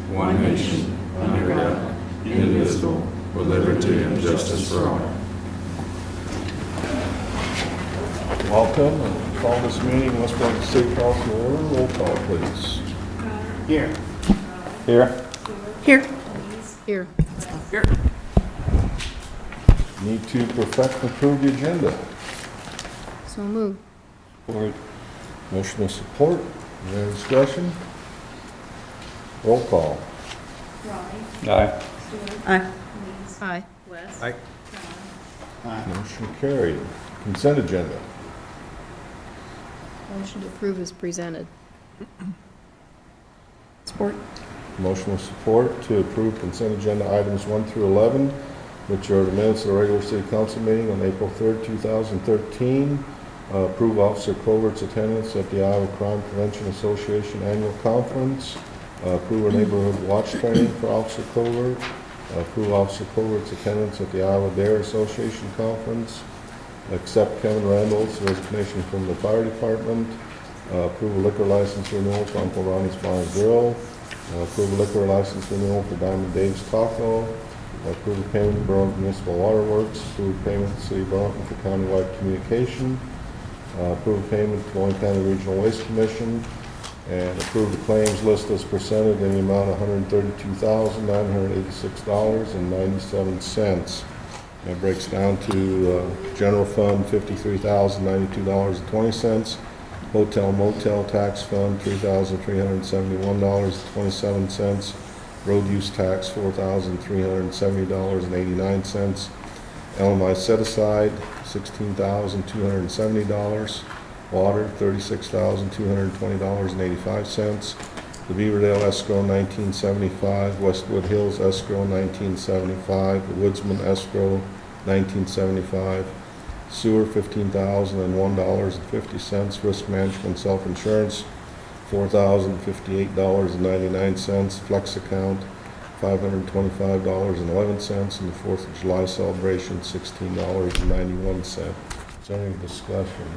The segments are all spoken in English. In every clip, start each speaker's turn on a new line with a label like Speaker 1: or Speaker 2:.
Speaker 1: one nation, under God, indivisible, with liberty and justice for all.
Speaker 2: Welcome, and call this meeting, West Point City Council to order. Roll call, please.
Speaker 3: Here.
Speaker 2: Here.
Speaker 4: Here. Here.
Speaker 2: Need to perfect and approve the agenda.
Speaker 4: So move.
Speaker 2: Support. Motion with support. Any other discussion? Roll call.
Speaker 5: Aye.
Speaker 4: Aye. Aye.
Speaker 5: Aye.
Speaker 2: Motion carried. Consent agenda.
Speaker 4: Motion to approve is presented. Support.
Speaker 2: Motion with support to approve consent agenda items 1 through 11, which are the minutes of the regular city council meeting on April 3rd, 2013. Approve Officer Covert's attendance at the Iowa Crime Prevention Association annual conference. Approve a neighborhood watch training for Officer Covert. Approve Officer Covert's attendance at the Iowa Dare Association conference. Accept Kevin Randall's resignation from the fire department. Approve a liquor license renewal for Uncle Ronnie's Bar and Grill. Approve a liquor license renewal for Diamond Dave's Taco. Approve a payment to Burlington Municipal Water Works. Approve payment to City of Burlington for countywide communication. Approve payment to Orange County Regional Waste Commission. And approve the claims list as presented in the amount of $132,986.97. That breaks down to general fund $53,092.20, hotel motel tax fund $3,371.27, road use tax $4,370.89, LMI set aside $16,270, water $36,220.85, the Beaverdale escrow $1975, Westwood Hills escrow $1975, the Woodsman escrow $1975, sewer $15,001.50, risk management self-insurance $4,058.99, flex account $525.11, and the 4th of July celebration $16.91. Is there any discussion?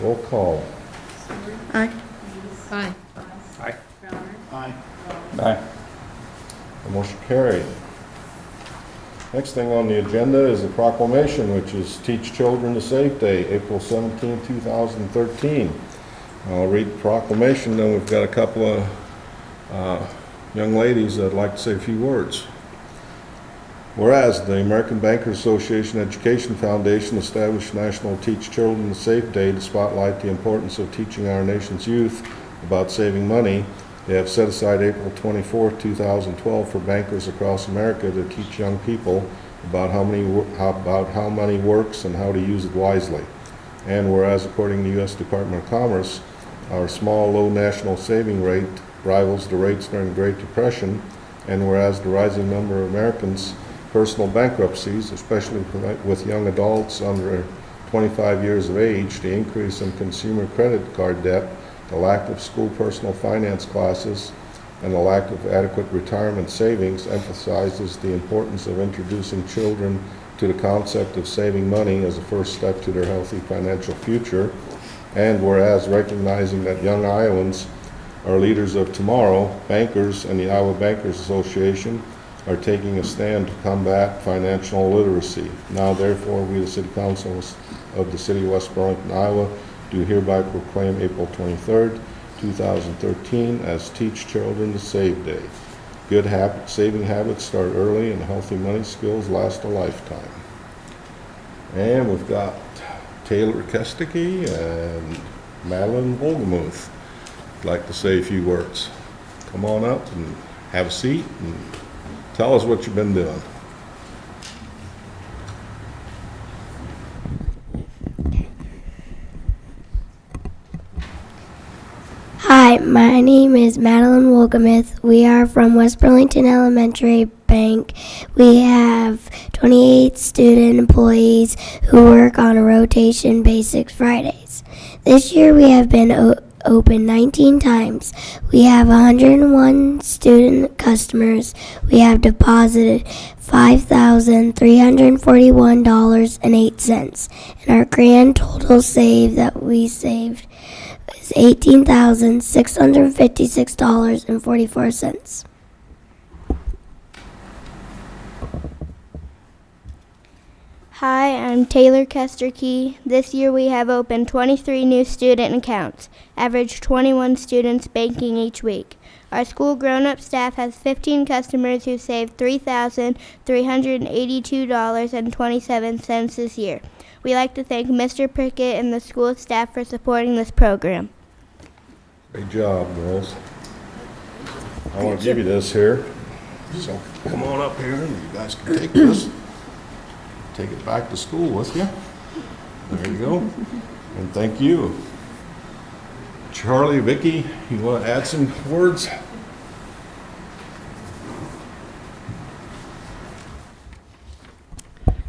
Speaker 2: Roll call.
Speaker 4: Aye. Aye.
Speaker 5: Aye.
Speaker 3: Aye.
Speaker 5: Aye.
Speaker 2: The motion carried. Next thing on the agenda is a proclamation, which is Teach Children to Save Day, April 17, 2013. I'll read the proclamation, then we've got a couple of young ladies that'd like to say a few words. Whereas the American Bankers Association Education Foundation established National Teach Children to Save Day to spotlight the importance of teaching our nation's youth about saving money, they have set aside April 24, 2012 for bankers across America to teach young people about how money works and how to use it wisely. And whereas according to the U.S. Department of Commerce, our small, low national saving rate rivals the rates during the Great Depression, and whereas the rising number of Americans' personal bankruptcies, especially with young adults under 25 years of age, the increase in consumer credit card debt, the lack of school personal finance classes, and the lack of adequate retirement savings emphasizes the importance of introducing children to the concept of saving money as a first step to their healthy financial future. And whereas recognizing that young Iowans are leaders of tomorrow, bankers and the Iowa Bankers Association are taking a stand to combat financial illiteracy. Now therefore, we, the City Council of the City of West Burlington, Iowa, do hereby proclaim April 23rd, 2013 as Teach Children to Save Day. Good saving habits start early, and healthy money skills last a lifetime. And we've got Taylor Kesticky and Madeline Wolgemuth. I'd like to say a few words. Come on up and have a seat and tell us what you've been doing.
Speaker 6: Hi, my name is Madeline Wolgemuth. We are from West Burlington Elementary Bank. We have 28 student employees who work on a rotation basis Fridays. This year we have been open 19 times. We have 101 student customers. We have deposited $5,341.08, and our grand total save that we saved is $18,656.44. Hi, I'm Taylor Kesterkey. This year we have opened 23 new student accounts, average 21 students banking each week. Our school grown-up staff has 15 customers who saved $3,382.27 this year. We like to thank Mr. Prickett and the school staff for supporting this program.
Speaker 2: Great job, girls. I want to give you this here. So come on up here and you guys can take this. Take it back to school with you. There you go. And thank you. Charlie, Vicki, you want to add some words?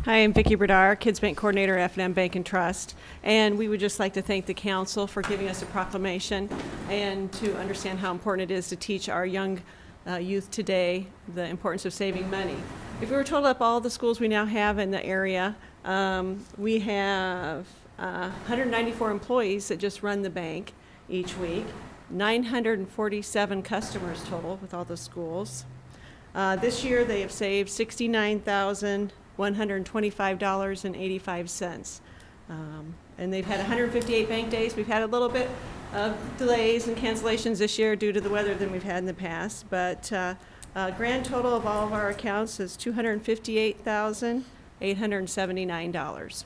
Speaker 7: Hi, I'm Vicki Bradar, Kids Bank Coordinator, F&M Bank and Trust, and we would just like to thank the council for giving us a proclamation and to understand how important it is to teach our young youth today the importance of saving money. If we were total up all the schools we now have in the area, we have 194 employees that just run the bank each week, 947 customers total with all the schools. This year they have saved $69,125.85. And they've had 158 bank days. We've had a little bit of delays and cancellations this year due to the weather than we've had in the past, but grand total of all of our accounts is $258,879.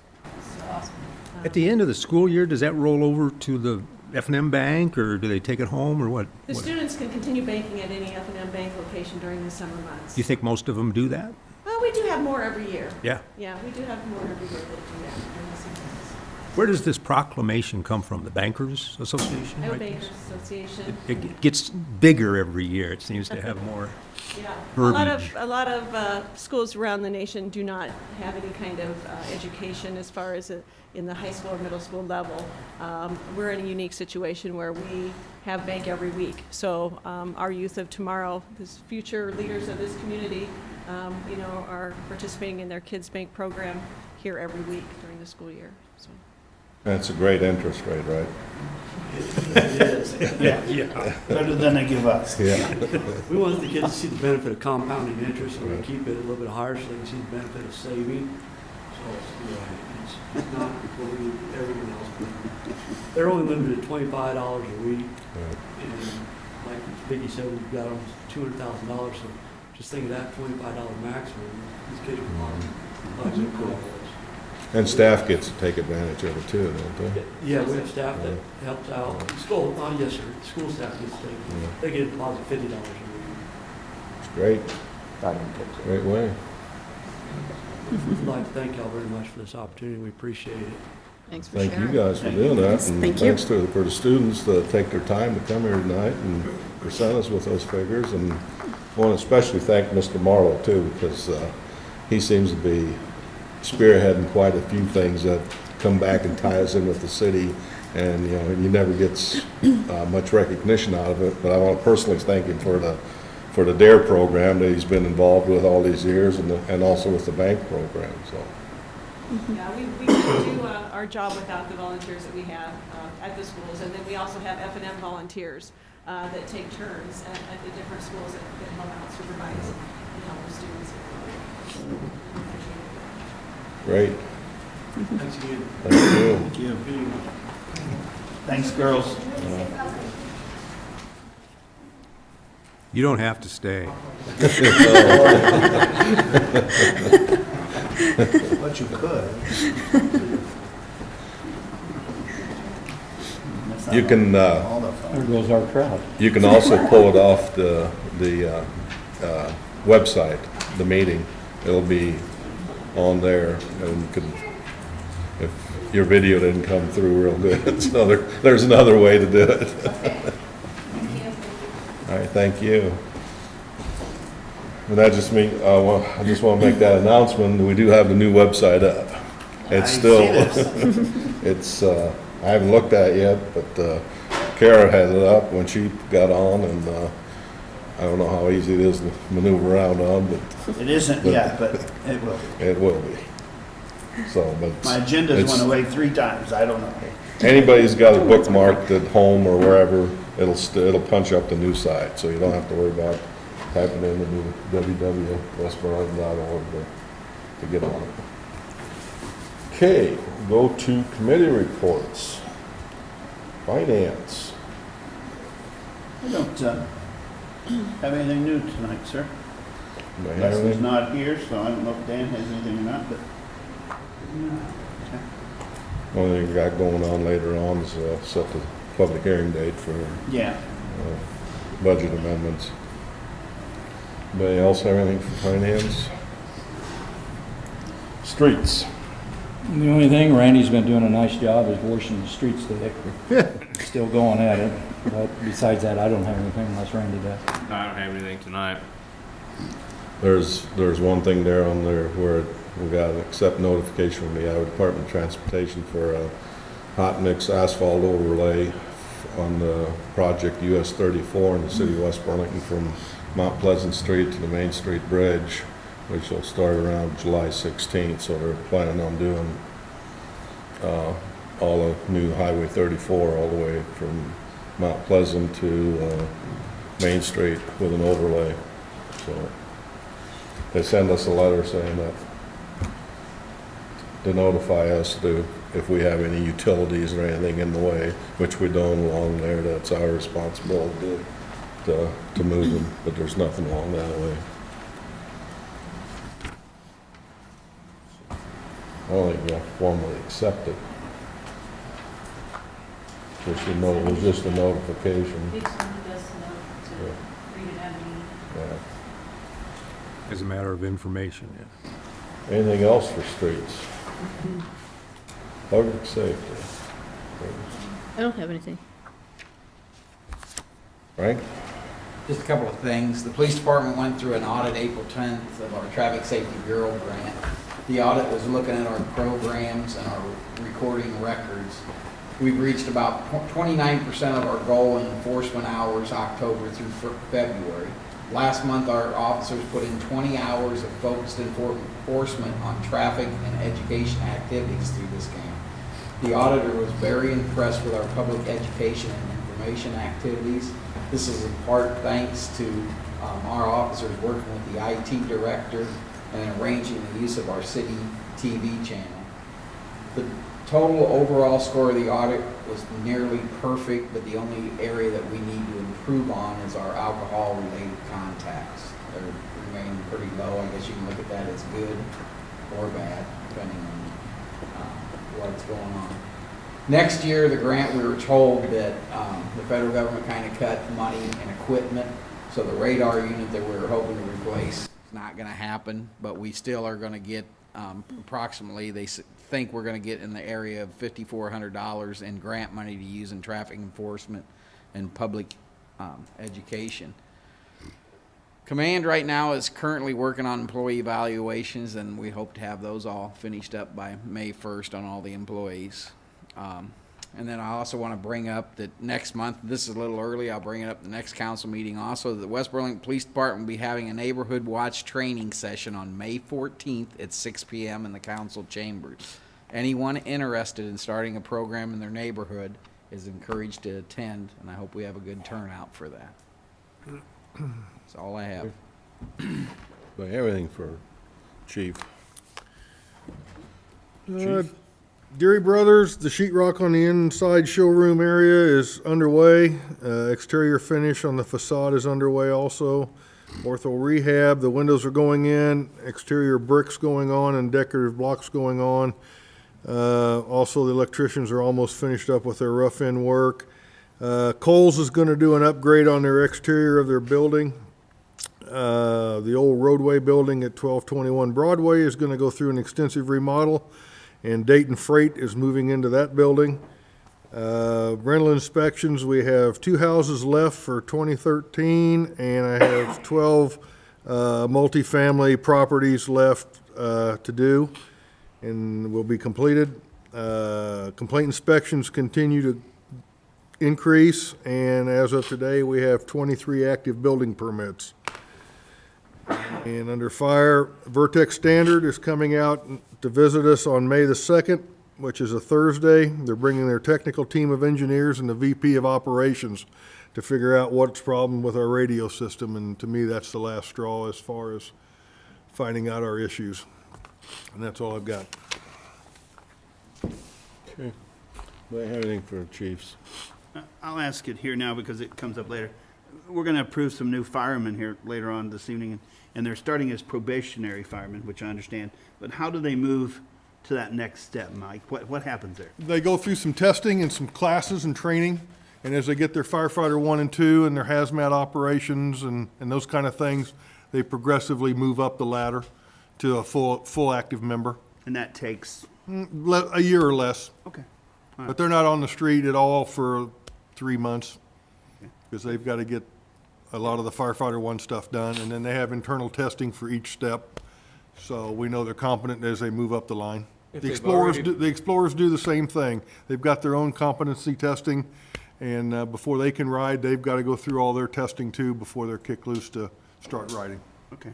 Speaker 8: At the end of the school year, does that roll over to the F&M Bank, or do they take it home, or what?
Speaker 7: The students can continue banking at any F&M Bank location during the summer months.
Speaker 8: Do you think most of them do that?
Speaker 7: Well, we do have more every year.
Speaker 8: Yeah.
Speaker 7: Yeah, we do have more every year that do that during the summer months.
Speaker 8: Where does this proclamation come from? The Bankers Association?
Speaker 7: Iowa
Speaker 8: right?
Speaker 7: Bankers Association.
Speaker 8: It gets bigger every year. It seems to have more.
Speaker 7: Yeah,
Speaker 8: verbiage.
Speaker 7: a lot of schools around the nation do not have any kind of education as far as in the high school or middle school level. We're in a unique situation where we have bank every week. So our youth of tomorrow, this future leaders of this community, are participating in their Kids Bank program here every week during the school year. So.
Speaker 2: That's a great interest rate, right?
Speaker 3: It is. Yeah. Better than they give us.
Speaker 2: Yeah.
Speaker 9: We want the kids to see the benefit of compounding interest, so we keep it a little bit higher so they can see the benefit of saving. So it's not what we do everyone else. They're only limited to $25 a week. And like Vicki said, we've got almost $200,000, so just think of that $25 maximum. These kids are cool.
Speaker 2: And staff gets to take advantage of it too, don't they?
Speaker 9: Yeah, we have staff that helps out. School, yes, sir. School staff gets to take, they get a deposit $50 a week.
Speaker 2: It's great. Great way.
Speaker 9: I'd like to thank y'all very much for this opportunity. We appreciate it.
Speaker 4: Thanks for
Speaker 2: Thank you
Speaker 4: sharing.
Speaker 2: guys for doing that. And
Speaker 4: Thank you.
Speaker 2: thanks for the students that take their time to come here tonight and present us with those figures. And I want to especially thank Mr. Marlowe too, because he seems to be spearheading quite a few things that come back and tie us in with the city, and he never gets much recognition out of it. But I want to personally thank him for the DARE program that he's been involved with all these years, and also with the bank program. So
Speaker 7: Yeah, we can't do our job without the volunteers that we have at the schools, and then we also have F&M volunteers that take turns at the different schools that help out, supervise, and help the students.
Speaker 2: great.
Speaker 9: Thanks again.
Speaker 2: Thank you.
Speaker 3: Thank you. Thanks, girls.
Speaker 8: You don't have to stay.
Speaker 3: But you could.
Speaker 2: You can
Speaker 3: All the fun.
Speaker 5: There goes our crowd.
Speaker 2: you can also pull it off the website, the meeting. It'll be on there, and you can, if your video didn't come through real good, so there's another way to do it. All right, thank you. And that just means, I just want to make that announcement, we do have the new website up. It's
Speaker 3: I
Speaker 2: still,
Speaker 3: see
Speaker 2: it's, I haven't looked at it yet, but Kara had it up when she got on, and I don't know how easy it is to maneuver around on, but
Speaker 3: It isn't yet, but it will be.
Speaker 2: it will be. So, but
Speaker 3: My agenda's
Speaker 2: it's-
Speaker 3: went away 3 times. I don't know.
Speaker 2: anybody's got it bookmarked at home or wherever, it'll punch up the new site, so you don't have to worry about typing in www.westburlington.org to get on it. Okay, go to committee reports. Finance.
Speaker 3: I don't have anything new tonight, sir.
Speaker 2: Anybody have
Speaker 3: Leslie's
Speaker 2: anything?
Speaker 3: not here, so I don't know if Dan has anything or not, but
Speaker 2: Only thing we got going on later on is set the public hearing date for
Speaker 3: yeah.
Speaker 2: budget amendments. Anybody else have anything for finance? Streets.
Speaker 5: The only thing, Randy's been doing a nice job is washing the streets today. Still going at it, but besides that, I don't have anything unless Randy does.
Speaker 1: I don't have anything tonight.
Speaker 2: There's one thing there on there where we got an accept notification from the Iowa Department of Transportation for a hot mix asphalt overlay on the project US 34 in the city of West Burlington from Mount Pleasant Street to the Main Street Bridge, which will start around July 16th. So they're planning on doing all of new Highway 34 all the way from Mount Pleasant to Main Street with an overlay. So they send us a letter saying that to notify us if we have any utilities or anything in the way, which we don't along there, that's our responsibility to move them, but there's nothing along that way. I don't think we have to formally accept it. It was just a notification. Yeah.
Speaker 8: As a matter of information, yeah.
Speaker 2: Anything else for streets? Public safety.
Speaker 4: I don't have anything.
Speaker 2: Frank?
Speaker 10: Just a couple of things. The police department went through an audit April 10th of our Traffic Safety Bureau grant. The audit was looking at our programs and our recording records. We've reached about 29% of our goal in enforcement hours October through February. Last month, our officers put in 20 hours of focused enforcement on traffic and education activities through this camp. The auditor was very impressed with our public education and information activities. This is in part thanks to our officers working with the IT director and arranging the use of our city TV channel. The total overall score of the audit was nearly perfect, but the only area that we need to improve on is our alcohol-related contacts. They're remaining pretty low. I guess you can look at that as good or bad, depending on what's going on. Next year, the grant, we were told that the federal government kind of cut money and equipment, so the radar unit that we were hoping to replace is not going to happen, but we still are going to get approximately, they think we're going to get in the area of $5,400 in grant money to use in traffic enforcement and public education. Command right now is currently working on employee evaluations, and we hope to have those all finished up by May 1st on all the employees. And then I also want to bring up that next month, this is a little early, I'll bring it up the next council meeting also, the West Burlington Police Department will be having a neighborhood watch training session on May 14th at 6 p.m. in the council chambers. Anyone interested in starting a program in their neighborhood is encouraged to attend, and I hope we have a good turnout for that. That's all I have.
Speaker 2: Everything for Chief.
Speaker 11: Deary Brothers, the sheetrock on the inside showroom area is underway. Exterior finish on the facade is underway also. Ortho rehab, the windows are going in, exterior bricks going on and decorative blocks going on. Also, the electricians are almost finished up with their rough end work. Kohl's is going to do an upgrade on their exterior of their building. The old roadway building at 1221 Broadway is going to go through an extensive remodel, and Dayton Freight is moving into that building. Rental inspections, we have 2 houses left for 2013, and I have 12 multifamily properties left to do, and will be completed. Complaint inspections continue to increase, and as of today, we have 23 active building permits. And under fire, Vertex Standard is coming out to visit us on May the 2nd. which is a Thursday. They're bringing their technical team of engineers and the VP of operations to figure out what's the problem with our radio system, and to me, that's the last straw as far as finding out our issues. And that's all I've got.
Speaker 2: Okay. Do I have anything for the chiefs?
Speaker 3: I'll ask it here now because it comes up later. We're going to approve some new firemen here later on this evening, and they're starting as probationary firemen, which I understand. But how do they move to that next step, Mike? What happens there?
Speaker 11: They go through some testing and some classes and training, and as they get their firefighter 1 and 2 and their hazmat operations and those kind of things, they progressively move up the ladder to a full active member.
Speaker 3: And that takes,
Speaker 11: A year or less.
Speaker 3: okay.
Speaker 11: But they're not on the street at all for 3 months, because they've got to get a lot of the firefighter 1 stuff done, and then they have internal testing for each step, so we know they're competent as they move up the line.
Speaker 1: If
Speaker 11: The
Speaker 1: they've
Speaker 11: explorers,
Speaker 1: already-
Speaker 11: the explorers do the same thing. They've got their own competency testing, and before they can ride, they've got to go through all their testing too before they're kicked loose to start riding.
Speaker 3: Okay.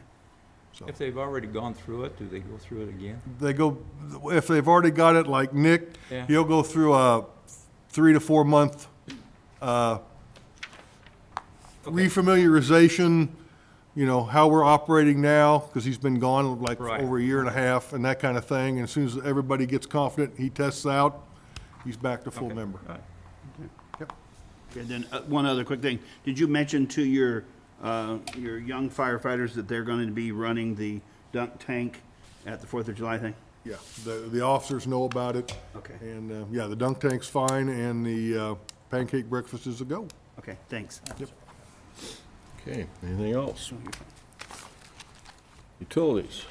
Speaker 1: If they've already gone through it, do they go through it again?
Speaker 11: They go, if they've already got it, like Nick,
Speaker 1: Yeah.
Speaker 11: he'll go through a 3 to 4 month refamiliarization, you know, how we're operating now, because he's been gone like
Speaker 1: Right.
Speaker 11: over a year and a half and that kind of thing. And as soon as everybody gets confident, he tests out, he's back to full
Speaker 1: Okay.
Speaker 11: member.
Speaker 1: All right.
Speaker 3: And then one other quick thing. Did you mention to your young firefighters that they're going to be running the dunk tank at the 4th of July thing?
Speaker 11: Yeah, the officers know about it.
Speaker 3: Okay.
Speaker 11: And, yeah, the dunk tank's fine and the pancake breakfast is a go.
Speaker 3: Okay, thanks.
Speaker 11: Yep.
Speaker 2: Okay, anything else? Utilities?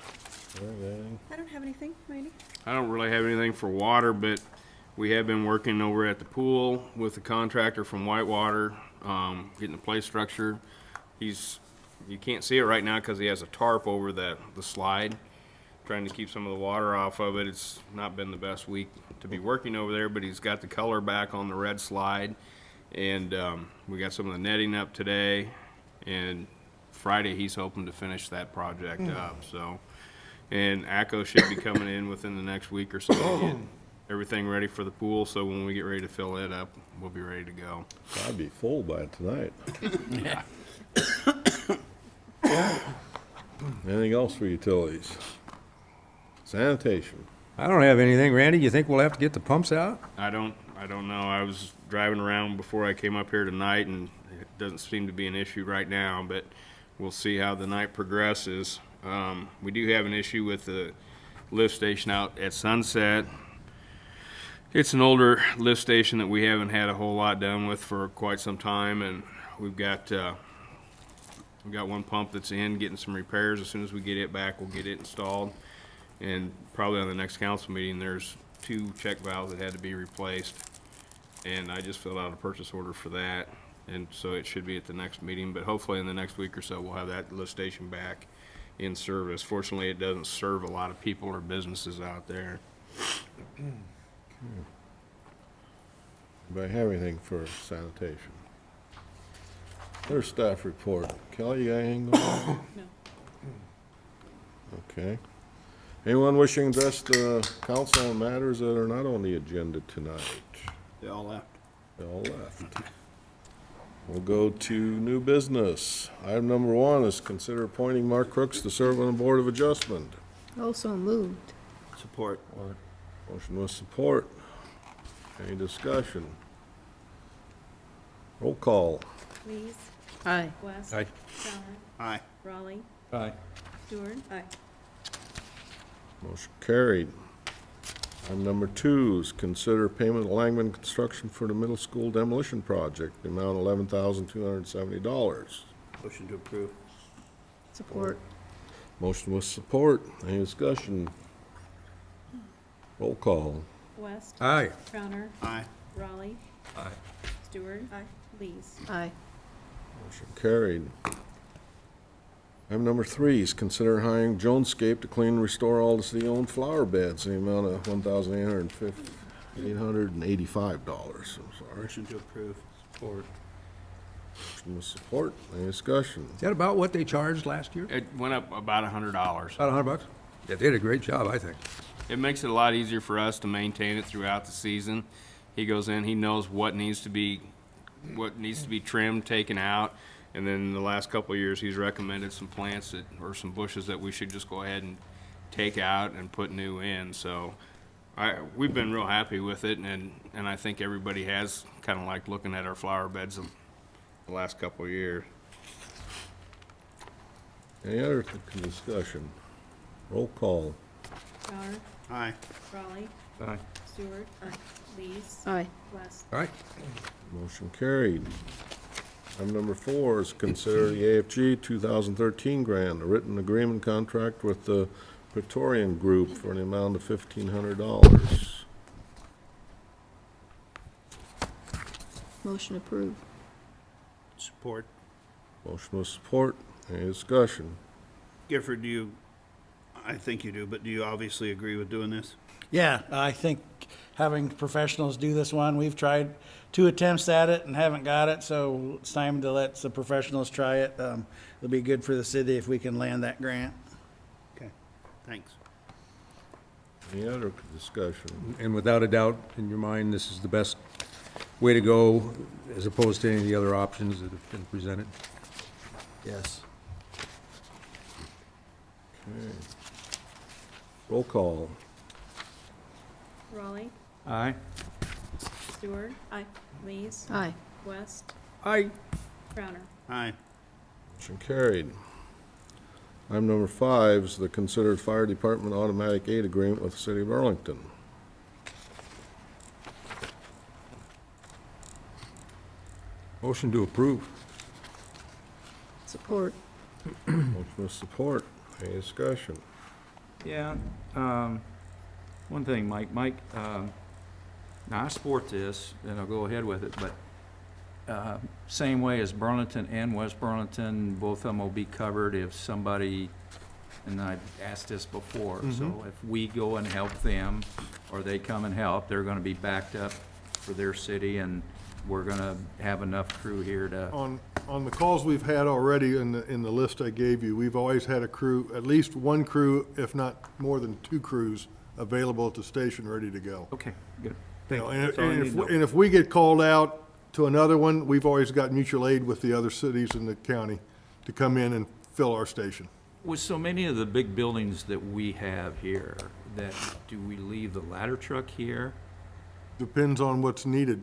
Speaker 2: Anything?
Speaker 7: I don't have anything, Randy.
Speaker 12: I don't really have anything for water, but we have been working over at the pool with the contractor from Whitewater, getting the play structure. You can't see it right now because he has a tarp over the slide, trying to keep some of the water off of it. It's not been the best week to be working over there, but he's got the color back on the red slide. And we got some of the netting up today, and Friday he's hoping to finish that project up. So, and ACO should be coming in within the next week or so to get everything ready for the pool. So when we get ready to fill it up, we'll be ready to go.
Speaker 2: I'd be full by tonight. Anything else for utilities? Sanitation?
Speaker 8: I don't have anything. Randy, you think we'll have to get the pumps out?
Speaker 12: I don't know. I was driving around before I came up here tonight, and it doesn't seem to be an issue right now, but we'll see how the night progresses. We do have an issue with the lift station out at Sunset. It's an older lift station that we haven't had a whole lot done with for quite some time, and we've got one pump that's in, getting some repairs. As soon as we get it back, we'll get it installed. And probably on the next council meeting, there's 2 check valves that had to be replaced. And I just filled out a purchase order for that. And so it should be at the next meeting, but hopefully in the next week or so, we'll have that lift station back in service. Fortunately, it doesn't serve a lot of people or businesses out there.
Speaker 2: Do I have anything for sanitation? There's staff report. Kelly, you got anything going on?
Speaker 7: No.
Speaker 2: Okay. Anyone wishing to address the council on matters that are not on the agenda tonight?
Speaker 3: They all left.
Speaker 2: They all left. We'll go to new business. Item number 1 is consider appointing Mark Crooks to serve on the Board of Adjustment.
Speaker 4: Also moved.
Speaker 3: Support.
Speaker 2: Motion with support. Any discussion? Roll call.
Speaker 7: Lees.
Speaker 4: Aye.
Speaker 7: West.
Speaker 8: Aye.
Speaker 7: Crowner.
Speaker 3: Aye.
Speaker 7: Raleigh.
Speaker 5: Aye.
Speaker 7: Stewart. Aye.
Speaker 2: Motion carried. Item number 2 is consider payment of Langman Construction for the middle school demolition project, the amount of $11,270.
Speaker 3: Motion to approve.
Speaker 4: Support.
Speaker 2: Motion with support. Any discussion? Roll call.
Speaker 7: West.
Speaker 8: Aye.
Speaker 7: Crowner.
Speaker 3: Aye.
Speaker 7: Raleigh.
Speaker 8: Aye.
Speaker 7: Stewart. Aye. Lees.
Speaker 4: Aye.
Speaker 2: Motion carried. Item number 3 is consider hiring Jonescape to clean and restore all the city-owned flower beds in the amount of $1,885. I'm sorry.
Speaker 3: Motion to approve.
Speaker 8: Support.
Speaker 2: Motion with support. Any discussion?
Speaker 8: Is that about what they charged last year?
Speaker 12: It went up about $100.
Speaker 8: About $100? Yeah, they did a great job, I think.
Speaker 12: It makes it a lot easier for us to maintain it throughout the season. He goes in, he knows what needs to be trimmed, taken out, and then the last couple of years, he's recommended some plants or some bushes that we should just go ahead and take out and put new in. So we've been real happy with it, and I think everybody has kind of liked looking at our flower beds the last couple of years.
Speaker 2: Any other discussion? Roll call.
Speaker 7: Crowner,
Speaker 3: Aye.
Speaker 7: Raleigh,
Speaker 5: Aye.
Speaker 7: Stewart. Lees.
Speaker 4: Aye.
Speaker 7: West.
Speaker 8: All right.
Speaker 2: Motion carried. Item number 4 is consider the AFG 2013 grant, a written agreement contract with the Praetorian Group for an amount of $1,500.
Speaker 4: Motion approved.
Speaker 3: Support.
Speaker 2: Motion with support. Any discussion?
Speaker 3: Gifford, I think you do, but do you obviously agree with doing this?
Speaker 13: Yeah, I think having professionals do this one, we've tried 2 attempts at it and haven't got it, so it's time to let the professionals try it. It'll be good for the city if we can land that grant.
Speaker 3: Okay, thanks.
Speaker 2: Any other discussion?
Speaker 8: And without a doubt, in your mind, this is the best way to go as opposed to any of the other options that have been presented?
Speaker 13: Yes.
Speaker 2: Okay. Roll call.
Speaker 7: Raleigh,
Speaker 5: Aye.
Speaker 7: Stewart. Aye. Lees.
Speaker 4: Aye.
Speaker 7: West.
Speaker 8: Aye.
Speaker 7: Crowner.
Speaker 3: Aye.
Speaker 2: Motion carried. Item number 5 is the considered fire department automatic aid agreement with the city of Arlington.
Speaker 8: Motion to approve.
Speaker 4: Support.
Speaker 2: Motion with support. Any discussion?
Speaker 5: Yeah, one thing, Mike, now I support this, and I'll go ahead with it, but same way as Burlington and West Burlington, both of them will be covered if somebody, and I've asked this before, so if we go and help them, or they come and help, they're gonna be backed up for their city, and we're gonna have enough crew here to,
Speaker 11: On the calls we've had already in the list I gave you, we've always had a crew, at least one crew, if not more than 2 crews, available at the station, ready to go.
Speaker 5: okay, good.
Speaker 11: You know,
Speaker 5: That's all I need to know.
Speaker 11: and if we get called out to another one, we've always got mutual aid with the other cities in the county to come in and fill our station.
Speaker 5: With so many of the big buildings that we have here, do we leave the ladder truck here?
Speaker 11: Depends on what's needed.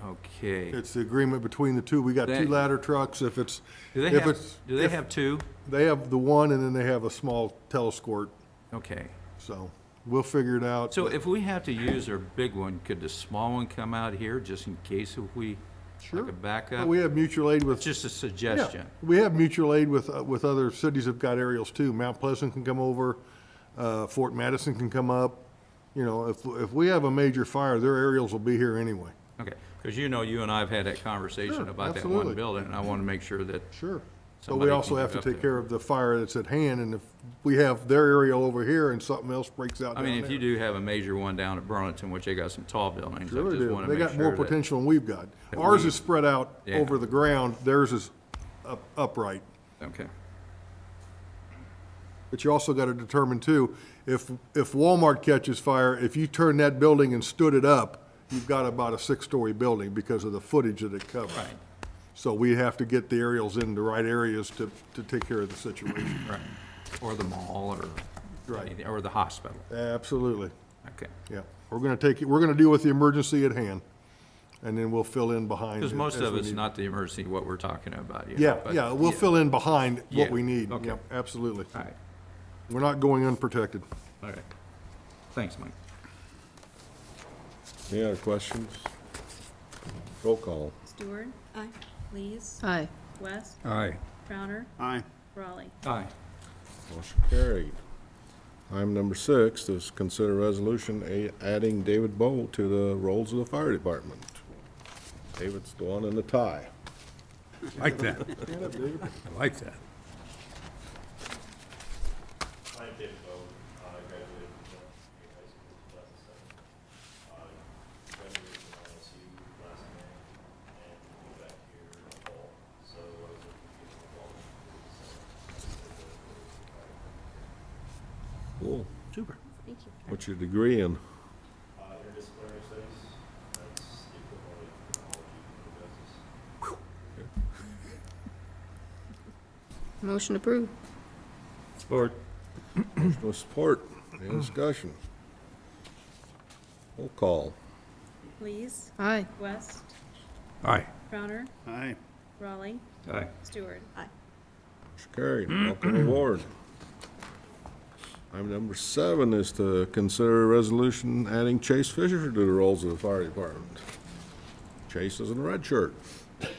Speaker 5: Okay.
Speaker 11: It's the agreement between the two. We got 2
Speaker 5: They-
Speaker 11: ladder trucks. If it's,
Speaker 5: Do they
Speaker 11: if
Speaker 5: have,
Speaker 11: it's,
Speaker 5: do they
Speaker 11: if-
Speaker 5: have 2?
Speaker 11: They have the one, and then they have a small telesquirt,
Speaker 5: Okay.
Speaker 11: so we'll figure it out.
Speaker 5: So if we have to use our big one, could the small one come out here just in case if we,
Speaker 11: Sure.
Speaker 5: like a backup?
Speaker 11: We have mutual aid with.
Speaker 5: Just a
Speaker 11: Yeah,
Speaker 5: suggestion.
Speaker 11: we have mutual aid with other cities that've got aerials too. Mount Pleasant can come over, Fort Madison can come up. You know, if we have a major fire, their aerials will be here anyway.
Speaker 5: Okay, because you know, you and I have had that conversation
Speaker 11: Sure,
Speaker 5: about that
Speaker 11: absolutely.
Speaker 5: one building, and I want to make sure that
Speaker 11: Sure. But
Speaker 5: somebody
Speaker 11: we also
Speaker 5: can
Speaker 11: have
Speaker 5: get
Speaker 11: to
Speaker 5: up
Speaker 11: take
Speaker 5: there.
Speaker 11: care of the fire that's at hand, and if we have their aerial over here and something else breaks out
Speaker 5: I
Speaker 11: down
Speaker 5: mean, if you
Speaker 11: there.
Speaker 5: do have a major one down at Burlington, which they got some tall buildings, I
Speaker 11: Sure they
Speaker 5: just
Speaker 11: do.
Speaker 5: want to
Speaker 11: They
Speaker 5: make
Speaker 11: got
Speaker 5: sure
Speaker 11: more
Speaker 5: that.
Speaker 11: potential than we've got.
Speaker 5: that
Speaker 11: Ours
Speaker 5: we-
Speaker 11: is spread out
Speaker 5: Yeah.
Speaker 11: over the ground, theirs is upright.
Speaker 5: Okay,
Speaker 11: But you also got to determine too, if Walmart catches fire, if you turn that building and stood it up, you've got about a 6-story building because of the footage that it covers.
Speaker 5: right,
Speaker 11: So we have to get the aerials in the right areas to take care of the situation.
Speaker 5: right. Or the mall, or
Speaker 11: Right.
Speaker 5: anything, or the hospital.
Speaker 11: Absolutely,
Speaker 5: Okay.
Speaker 11: yeah. We're gonna deal with the emergency at hand, and then we'll fill in behind.
Speaker 5: Because most
Speaker 11: as
Speaker 5: of
Speaker 11: we
Speaker 5: it's
Speaker 11: need.
Speaker 5: not the emergency, what we're talking about here.
Speaker 11: Yeah,
Speaker 5: but-
Speaker 11: yeah, we'll fill in behind
Speaker 5: Yeah,
Speaker 11: what we need.
Speaker 5: okay.
Speaker 11: Yep, absolutely.
Speaker 5: All right,
Speaker 11: We're not going unprotected.
Speaker 5: all right. Thanks, Mike.
Speaker 2: Any other questions? Roll call.
Speaker 7: Stewart. Aye. Lees.
Speaker 4: Aye.
Speaker 7: West.
Speaker 8: Aye.
Speaker 7: Crowner.
Speaker 3: Aye.
Speaker 7: Raleigh.
Speaker 5: Aye.
Speaker 2: Motion carried. Item number 6 is consider resolution adding David Bowe to the rolls of the fire department. David's the one in the tie.
Speaker 8: Like that. I like that.
Speaker 1: I'm David Bowe. I graduated from State High School in 2007. Graduated from ISU last May and moved back here in the fall. So I was looking to get involved in the
Speaker 2: Cool.
Speaker 3: Super.
Speaker 4: Thank you.
Speaker 2: What's your degree in?
Speaker 1: Interdisciplinary studies, that's the equivalent of technology for business.
Speaker 4: Motion approved.
Speaker 5: Support.
Speaker 2: Motion with support. Any discussion? Roll call.
Speaker 7: Lees,
Speaker 4: Aye.
Speaker 7: West,
Speaker 8: Aye.
Speaker 7: Crowner,
Speaker 3: Aye.
Speaker 7: Raleigh,
Speaker 5: Aye.
Speaker 7: Stewart. Aye.
Speaker 2: Motion carried. Welcome aboard. Item number 7 is to consider a resolution adding Chase Fisher to the rolls of the fire department. Chase is in a red shirt.
Speaker 14: Chase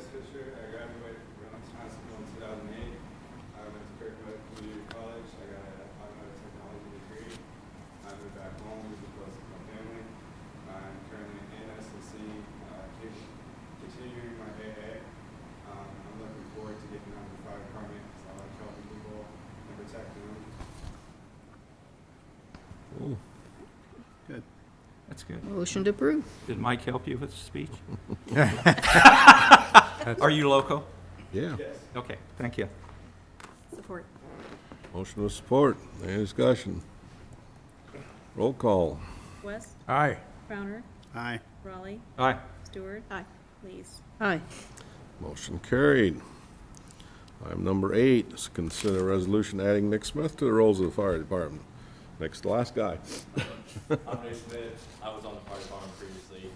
Speaker 14: Fisher, I graduated from Reynolds High School in 2008. I went to Kirkwood Community College. I got an automotive technology degree. I moved back home to be close to my family. I'm currently in SLC, continuing my AA. I'm looking forward to getting out of the fire department because I like helping people and protecting them.
Speaker 3: Good.
Speaker 5: That's good.
Speaker 4: Motion to approve.
Speaker 5: Did Mike help you with the speech? Are you local?
Speaker 2: Yeah.
Speaker 5: Okay, thank you.
Speaker 7: Support.
Speaker 2: Motion with support. Any discussion? Roll call.
Speaker 7: West,
Speaker 8: Aye.
Speaker 7: Crowner,
Speaker 3: Aye.
Speaker 7: Raleigh,
Speaker 5: Aye.
Speaker 7: Stewart. Aye. Lees.
Speaker 4: Aye.
Speaker 2: Motion carried. Item number 8 is to consider a resolution adding Nick Smith to the rolls of the fire department. Next to last guy.
Speaker 1: I'm Nick Smith. I was on the fire department previously.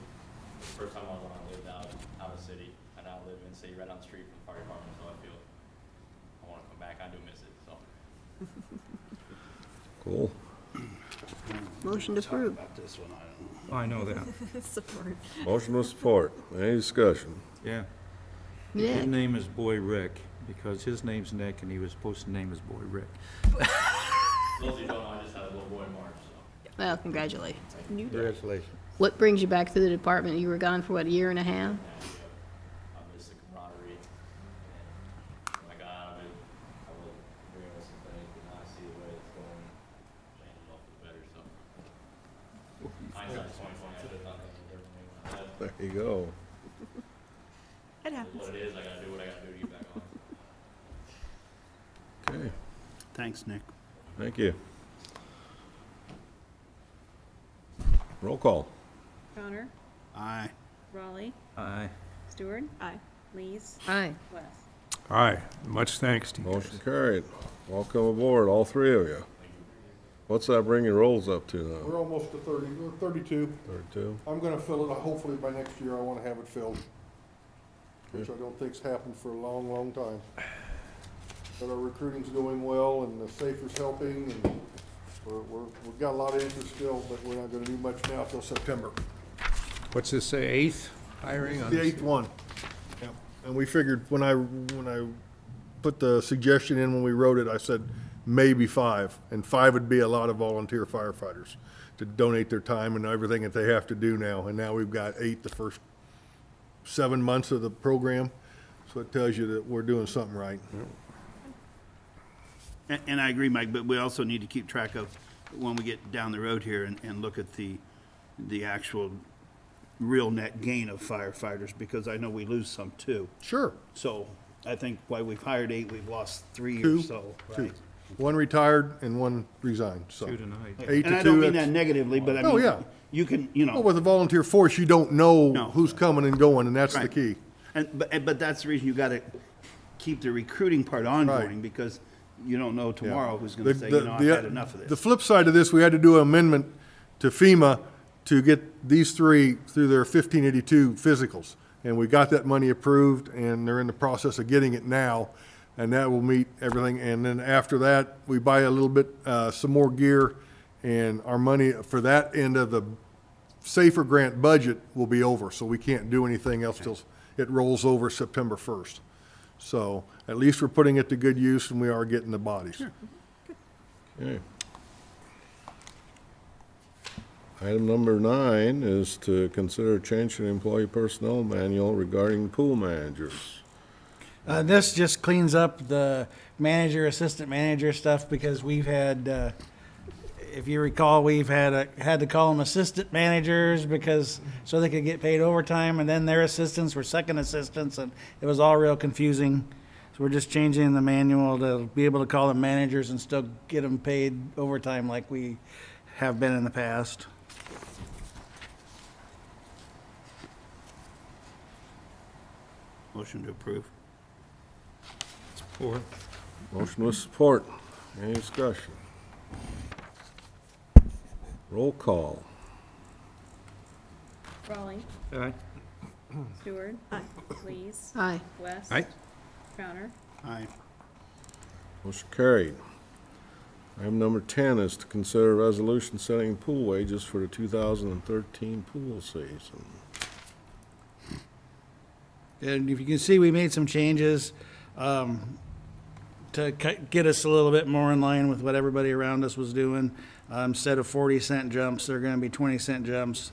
Speaker 1: The first time I was when I lived out of the city. I now live in the city right down the street from the fire department, so I feel I want to come back. I do miss it, so.
Speaker 2: Cool.
Speaker 4: Motion to approve.
Speaker 3: About this one, I don't know.
Speaker 5: I know that.
Speaker 7: Support.
Speaker 2: Motion with support. Any discussion?
Speaker 5: Yeah.
Speaker 4: Nick.
Speaker 5: His name is Boy Rick, because his name's Nick, and he was supposed to name his boy Rick.
Speaker 1: For those of you who don't know, I just had a little boy in March, so.
Speaker 4: Well, congratulations.
Speaker 7: New day.
Speaker 5: Congratulations.
Speaker 4: What brings you back to the department? You were gone for what, a year and a half?
Speaker 1: And, I miss the camaraderie. And when I got out of it, I was agreeing with some things, but now I see the way it's going, changes all for the better, so. Hindsight's 20/20, I should have done things differently when I left.
Speaker 2: There you go.
Speaker 7: It
Speaker 1: It is
Speaker 7: happens.
Speaker 1: what it is, I gotta do what I gotta do to get back on.
Speaker 2: Okay.
Speaker 3: Thanks, Nick.
Speaker 2: Thank you. Roll call.
Speaker 7: Crowner,
Speaker 3: Aye.
Speaker 7: Raleigh,
Speaker 5: Aye.
Speaker 7: Stewart. Aye. Lees,
Speaker 4: Aye.
Speaker 7: West.
Speaker 8: Aye. Much thanks to you guys.
Speaker 2: Motion carried. Welcome aboard, all 3 of you. What's that bring your rolls up to now?
Speaker 11: We're almost to 30, we're 32.
Speaker 2: 32?
Speaker 11: I'm gonna fill it, hopefully by next year I wanna have it filled. Which I don't think's happened for a long, long time. But our recruiting's going well and the SAFER's helping and we've got a lot of interest still, but we're not gonna do much now till September.
Speaker 8: What's this say, eighth hiring on
Speaker 11: The
Speaker 8: this?
Speaker 11: 8th one. Yep. And we figured when I put the suggestion in when we wrote it, I said maybe 5. And 5 would be a lot of volunteer firefighters to donate their time and everything that they have to do now. And now we've got 8 the first 7 months of the program. So it tells you that we're doing something right.
Speaker 3: And I agree, Mike, but we also need to keep track of when we get down the road here and look at the actual real net gain of firefighters, because I know we lose some too.
Speaker 11: Sure.
Speaker 3: So I think while we've hired 8, we've lost 3
Speaker 11: Two.
Speaker 3: or so,
Speaker 11: Two.
Speaker 3: right?
Speaker 11: 1 retired and 1 resigned, so.
Speaker 5: 2 tonight.
Speaker 11: 8
Speaker 3: And
Speaker 11: to
Speaker 3: I don't
Speaker 11: 2,
Speaker 3: mean
Speaker 11: that's-
Speaker 3: that negatively, but I
Speaker 11: Oh,
Speaker 3: mean,
Speaker 11: yeah.
Speaker 3: you can,
Speaker 11: Well, with a volunteer force, you don't know
Speaker 3: No.
Speaker 11: who's coming and going, and that's the
Speaker 3: Right.
Speaker 11: key.
Speaker 3: but that's the reason you gotta keep the recruiting part ongoing, because you don't know tomorrow who's gonna say, I've had enough of
Speaker 11: The
Speaker 3: this.
Speaker 11: flip side of this, we had to do an amendment to FEMA to get these 3 through their 1582 physicals. And we got that money approved, and they're in the process of getting it now, and that will meet everything. And then after that, we buy a little bit, some more gear, and our money for that end of the SAFER grant budget will be over, so we can't do anything else till it rolls over September 1st. So at least we're putting it to good use, and we are getting the bodies.
Speaker 2: Okay. Item number 9 is to consider change to the employee personnel manual regarding pool managers.
Speaker 13: This just cleans up the manager, assistant manager stuff, because we've had, if you recall, we've had to call them assistant managers because, so they could get paid overtime, and then their assistants were second assistants, and it was all real confusing. So we're just changing the manual to be able to call them managers and still get them paid overtime like we have been in the past.
Speaker 3: Motion to approve.
Speaker 5: Support.
Speaker 2: Motion with support. Any discussion? Roll call.
Speaker 15: Raleigh.
Speaker 5: Aye.
Speaker 15: Stewart.
Speaker 7: Aye.
Speaker 15: Lees.
Speaker 4: Aye.
Speaker 15: West.
Speaker 8: Aye.
Speaker 15: Crowner.
Speaker 3: Aye.
Speaker 2: Motion carried. Item number 10 is to consider a resolution setting pool wages for the 2013 pool season.
Speaker 13: And if you can see, we made some changes to get us a little bit more in line with what everybody around us was doing. Instead of 40-cent jumps, they're going to be 20-cent jumps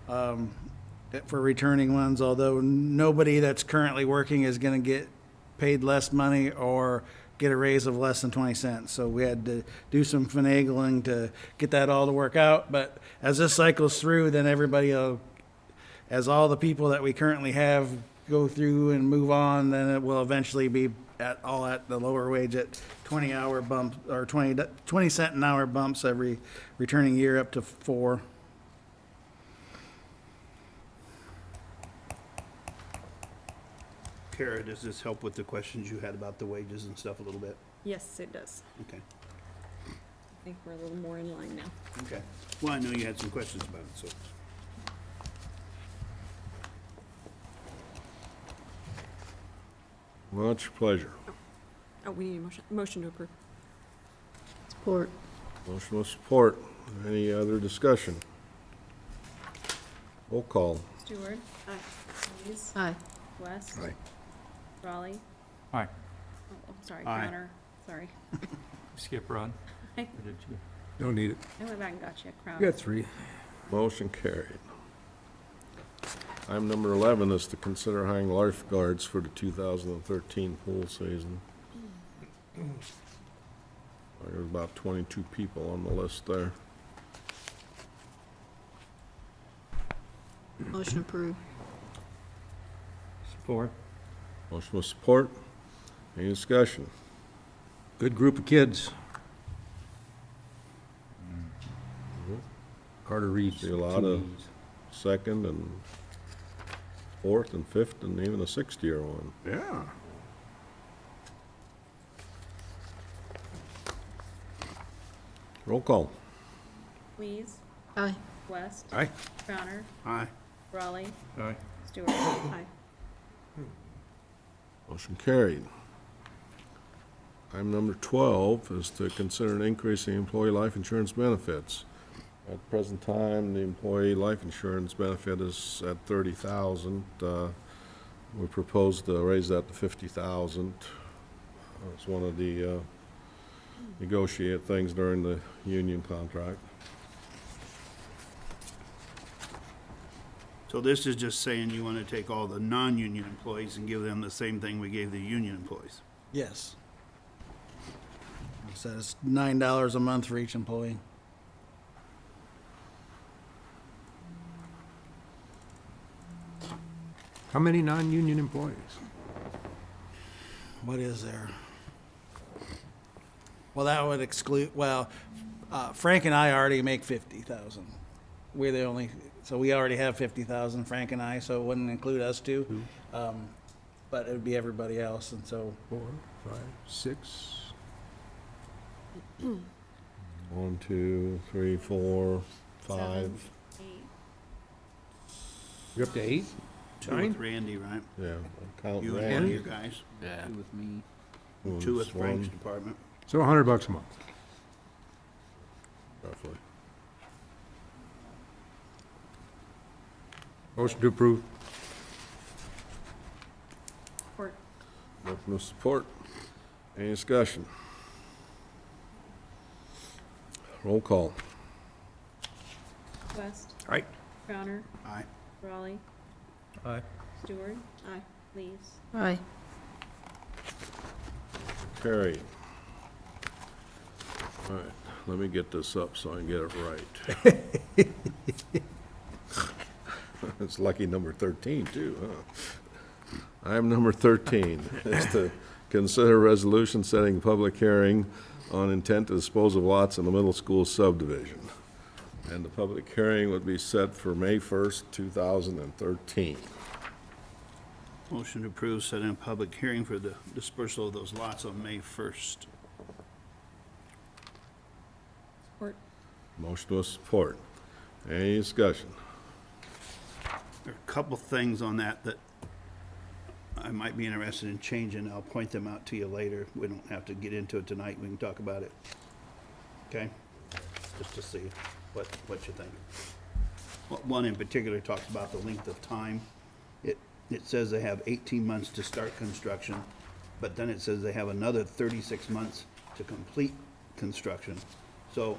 Speaker 13: for returning ones, although nobody that's currently working is going to get paid less money or get a raise of less than 20 cents. So we had to do some finagling to get that all to work out. But as this cycles through, then everybody will, as all the people that we currently have go through and move on, then it will eventually be at the lower wage at 20-hour bump or 20 cent an hour bumps every returning year up to 4.
Speaker 3: Kara, does this help with the questions you had about the wages and stuff a little bit?
Speaker 15: Yes, it does.
Speaker 3: Okay.
Speaker 15: I think we're a little more in line now.
Speaker 3: Okay. Well, I know you had some questions about it, so.
Speaker 2: Well, it's your pleasure.
Speaker 7: Oh, we need a motion to approve.
Speaker 4: Support.
Speaker 2: Motion with support. Any other discussion? Roll call.
Speaker 15: Stewart.
Speaker 7: Aye.
Speaker 15: Lees.
Speaker 4: Aye.
Speaker 15: West.
Speaker 8: Aye.
Speaker 15: Raleigh.
Speaker 5: Aye.
Speaker 15: Oh, sorry,
Speaker 3: Aye.
Speaker 15: Crowner. Sorry.
Speaker 5: Skip Rod.
Speaker 15: I
Speaker 5: Or did you?
Speaker 8: Don't need it.
Speaker 15: went back and got you, Crowner.
Speaker 8: You got 3.
Speaker 2: Motion carried. Item number 11 is to consider hiring lifeguards for the 2013 pool season. There's about 22 people on the list there.
Speaker 4: Motion approved.
Speaker 5: Support.
Speaker 2: Motion with support. Any discussion?
Speaker 8: Good group of kids. Carter Reed's
Speaker 2: See a lot of
Speaker 8: teams.
Speaker 2: second and fourth and fifth and even a sixth-year one.
Speaker 8: Yeah.
Speaker 2: Roll call.
Speaker 15: Lees.
Speaker 4: Aye.
Speaker 15: West.
Speaker 8: Aye.
Speaker 15: Crowner.
Speaker 3: Aye.
Speaker 15: Raleigh.
Speaker 5: Aye.
Speaker 15: Stewart. Aye.
Speaker 2: Motion carried. Item number 12 is to consider an increase in employee life insurance benefits. At the present time, the employee life insurance benefit is at $30,000. We propose to raise that to $50,000. It's one of the negotiate things during the union contract.
Speaker 3: So this is just saying you want to take all the non-union employees and give them the same thing we gave the union employees?
Speaker 13: Yes. So it's $9 a month for each employee.
Speaker 8: How many non-union employees?
Speaker 13: What is there? Well, that would exclude, Frank and I already make 50,000. We're the only, so we already have 50,000, Frank and I, so it wouldn't include us two. But it would be everybody else, and so.
Speaker 8: 4, 5, 6.
Speaker 2: 1, 2, 3, 4, 5.
Speaker 15: 7, 8.
Speaker 8: You're up to 8?
Speaker 3: 2
Speaker 8: Nine?
Speaker 3: with Randy, right?
Speaker 2: Yeah, count
Speaker 3: You and one of
Speaker 2: Randy.
Speaker 3: you guys.
Speaker 5: Yeah.
Speaker 10: With me.
Speaker 3: 2 with
Speaker 2: One,
Speaker 3: Frank's department.
Speaker 8: So $100 a month.
Speaker 2: roughly.
Speaker 8: Motion to approve.
Speaker 15: Support.
Speaker 2: Motion with support. Any discussion? Roll call.
Speaker 15: West.
Speaker 8: Aye.
Speaker 15: Crowner.
Speaker 3: Aye.
Speaker 15: Raleigh.
Speaker 5: Aye.
Speaker 15: Stewart.
Speaker 7: Aye.
Speaker 15: Lees.
Speaker 4: Aye.
Speaker 2: Carried. All right, let me get this up so I can get it right. It's lucky number 13 too, huh? Item number 13 is to consider resolution setting public hearing on intent to dispose of lots in the middle school subdivision. And the public hearing would be set for May 1st, 2013.
Speaker 3: Motion to approve setting a public hearing for the dispersal of those lots on May 1st.
Speaker 15: Support.
Speaker 2: Motion with support. Any discussion?
Speaker 3: There are a couple things on that I might be interested in changing. I'll point them out to you later. We don't have to get into it tonight. We can talk about it. Okay? Just to see what you think. One in particular talks about the length of time. It says they have 18 months to start construction, but then it says they have another 36 months to complete construction. So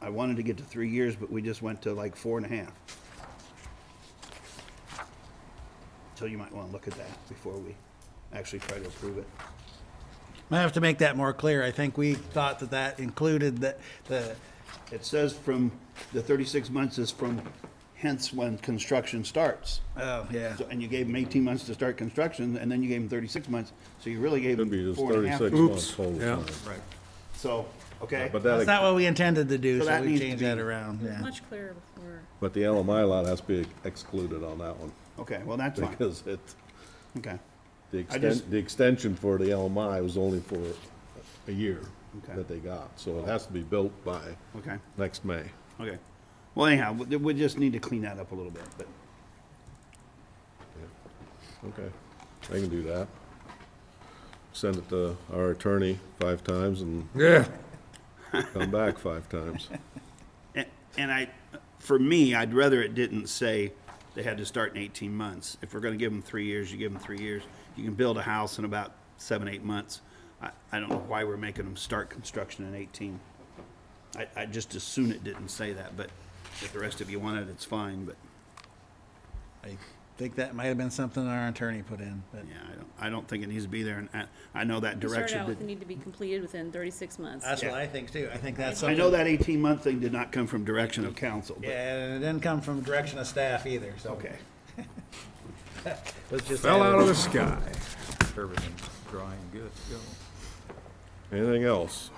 Speaker 3: I wanted to get to 3 years, but we just went to like 4.5. So you might want to look at that before we actually try to approve it.
Speaker 13: I have to make that more clear. I think we thought that included the,
Speaker 3: It says from, the 36 months is from hence when construction starts.
Speaker 13: oh, yeah.
Speaker 3: So, and you gave them 18 months to start construction, and then you gave them 36 months, so you really gave them
Speaker 2: Could be just
Speaker 3: 4.5.
Speaker 2: 36 months total
Speaker 9: Yeah.
Speaker 2: time.
Speaker 5: Right.
Speaker 3: So, okay,
Speaker 2: But
Speaker 13: That's not what we intended to do,
Speaker 3: So
Speaker 13: so
Speaker 3: that
Speaker 13: we
Speaker 3: needs to
Speaker 13: changed
Speaker 3: be-
Speaker 13: that around, yeah.
Speaker 15: Much clearer before.
Speaker 2: But the LMI lot has to be excluded on that one,
Speaker 3: okay, well, that's fine,
Speaker 2: because it,
Speaker 3: okay,
Speaker 2: the
Speaker 3: I just-
Speaker 2: the extension for the LMI was only for a year
Speaker 3: Okay.
Speaker 2: that they got, so it has to be built by
Speaker 3: okay,
Speaker 2: next May.
Speaker 3: okay. Well, anyhow, we just need to clean that up a little bit, but,
Speaker 2: Okay, I can do that. Send it to our attorney 5 times and
Speaker 8: Yeah.
Speaker 2: come back 5 times.
Speaker 3: and for me, I'd rather it didn't say they had to start in 18 months. If we're gonna give them 3 years, you give them 3 years. You can build a house in about 7, 8 months. I don't know why we're making them start construction in 18. I just as soon it didn't say that, but if the rest of you want it, it's fine, but,
Speaker 13: I think that might have been something our attorney put in, but
Speaker 3: yeah, I don't think it needs to be there, and I know that
Speaker 15: You started
Speaker 3: direction
Speaker 15: out with
Speaker 3: did.
Speaker 15: need to be completed within 36 months.
Speaker 13: that's what I think too. I think that's
Speaker 3: I
Speaker 13: something.
Speaker 3: know that 18-month thing did not come from direction of council, but,
Speaker 13: Yeah, and it didn't come from direction of staff either, so.
Speaker 3: okay.
Speaker 13: Let's just.
Speaker 8: Fell
Speaker 13: add it
Speaker 8: out of
Speaker 13: in.
Speaker 8: the sky.
Speaker 5: Everything's dry and good to go.
Speaker 2: Anything else?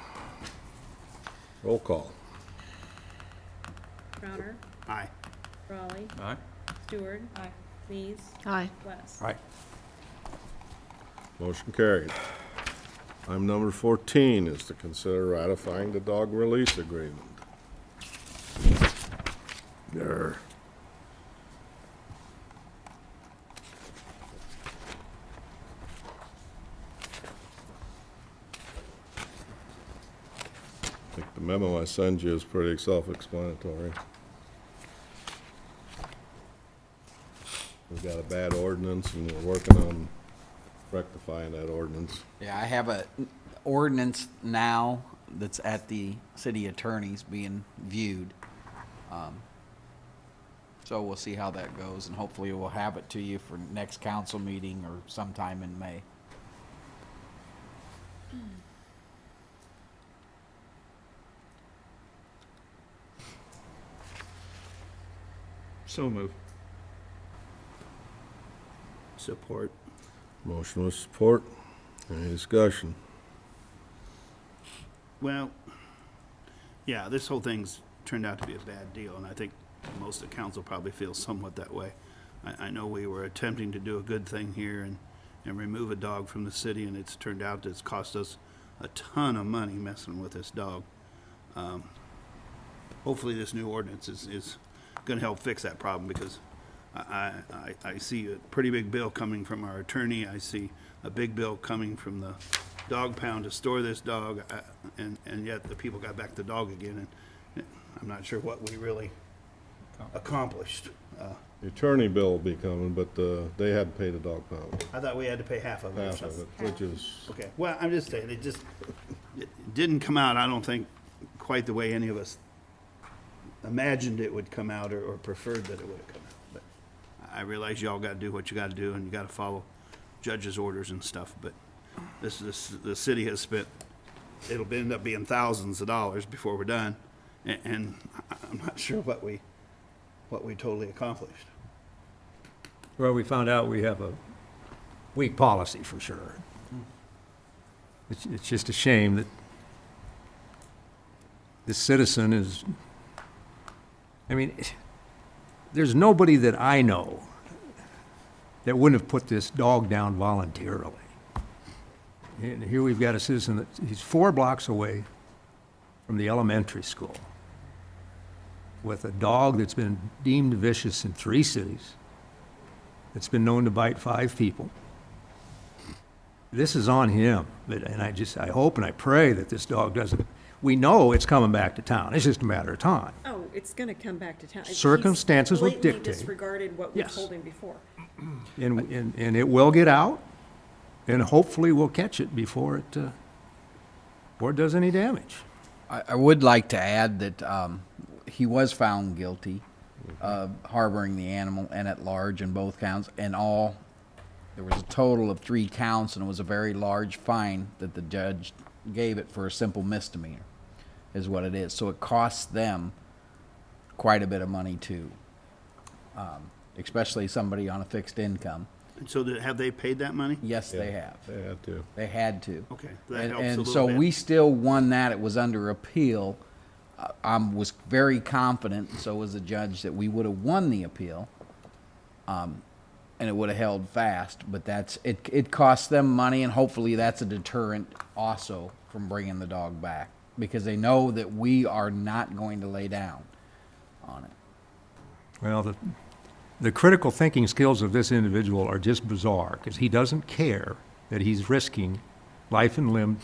Speaker 2: Roll call.
Speaker 15: Crowner,
Speaker 3: Aye.
Speaker 15: Raleigh,
Speaker 5: Aye?
Speaker 15: Stewart. Aye. Lees,
Speaker 4: Aye.
Speaker 15: West.
Speaker 8: Aye.
Speaker 2: Motion carried. Item number 14 is to consider ratifying the dog release agreement. There. I think the memo I sent you is pretty self-explanatory. We've got a bad ordinance and we're working on rectifying that ordinance.
Speaker 10: Yeah, I have a ordinance now that's at the city attorney's being viewed. So we'll see how that goes, and hopefully we'll have it to you for next council meeting or sometime in May.
Speaker 5: So move.
Speaker 3: Support.
Speaker 2: Motion with support. Any discussion?
Speaker 3: Well, yeah, this whole thing's turned out to be a bad deal, and I think most of the council probably feels somewhat that way. I know we were attempting to do a good thing here and remove a dog from the city, and it's turned out that it's cost us a ton of money messing with this dog. Hopefully this new ordinance is gonna help fix that problem, because I see a pretty big bill coming from our attorney. I see a big bill coming from the dog pound to store this dog, and yet the people got back the dog again, and I'm not sure what we really accomplished.
Speaker 2: The attorney bill will be coming, but they had to pay the dog pound,
Speaker 3: I thought we had to pay half of it. or
Speaker 2: half of
Speaker 3: something.
Speaker 2: it, which is,
Speaker 3: Okay, well, I'm just saying, it didn't come out, I don't think, quite the way any of us imagined it would come out or preferred that it would have come out. But I realize y'all gotta do what you gotta do, and you gotta follow judge's orders and stuff, but the city has spent, it'll end up being thousands of dollars before we're done, and I'm not sure what we totally accomplished.
Speaker 8: Well, we found out we have a weak policy for sure. It's just a shame that this citizen is, I mean, there's nobody that I know that wouldn't have put this dog down voluntarily. And here we've got a citizen that, he's 4 blocks away from the elementary school with a dog that's been deemed vicious in 3 cities, that's been known to bite 5 people. This is on him, and I hope and I pray that this dog doesn't, we know it's coming back to town, it's just a matter of time.
Speaker 7: Oh, it's gonna come back to town.
Speaker 8: Circumstances will
Speaker 7: He's blatantly
Speaker 8: dictate.
Speaker 7: disregarded what we
Speaker 8: Yes.
Speaker 7: told him before.
Speaker 8: And it will get out, and hopefully we'll catch it before it does any damage.
Speaker 10: I would like to add that he was found guilty of harboring the animal and at large in both counts, and there was a total of 3 counts, and it was a very large fine that the judge gave it for a simple misdemeanor, is what it is. So it costs them quite a bit of money too, especially somebody on a fixed income.
Speaker 3: And so have they paid that money?
Speaker 10: Yes, they have.
Speaker 2: They had to.
Speaker 10: They had to.
Speaker 3: Okay, that
Speaker 10: And,
Speaker 3: helps a
Speaker 10: and
Speaker 3: little
Speaker 10: so
Speaker 3: bit.
Speaker 10: we still won that. It was under appeal. I was very confident, and so was the judge, that we would have won the appeal, and it would have held fast. But it cost them money, and hopefully that's a deterrent also from bringing the dog back, because they know that we are not going to lay down on it.
Speaker 8: Well, the critical thinking skills of this individual are just bizarre, because he doesn't care that he's risking life and limb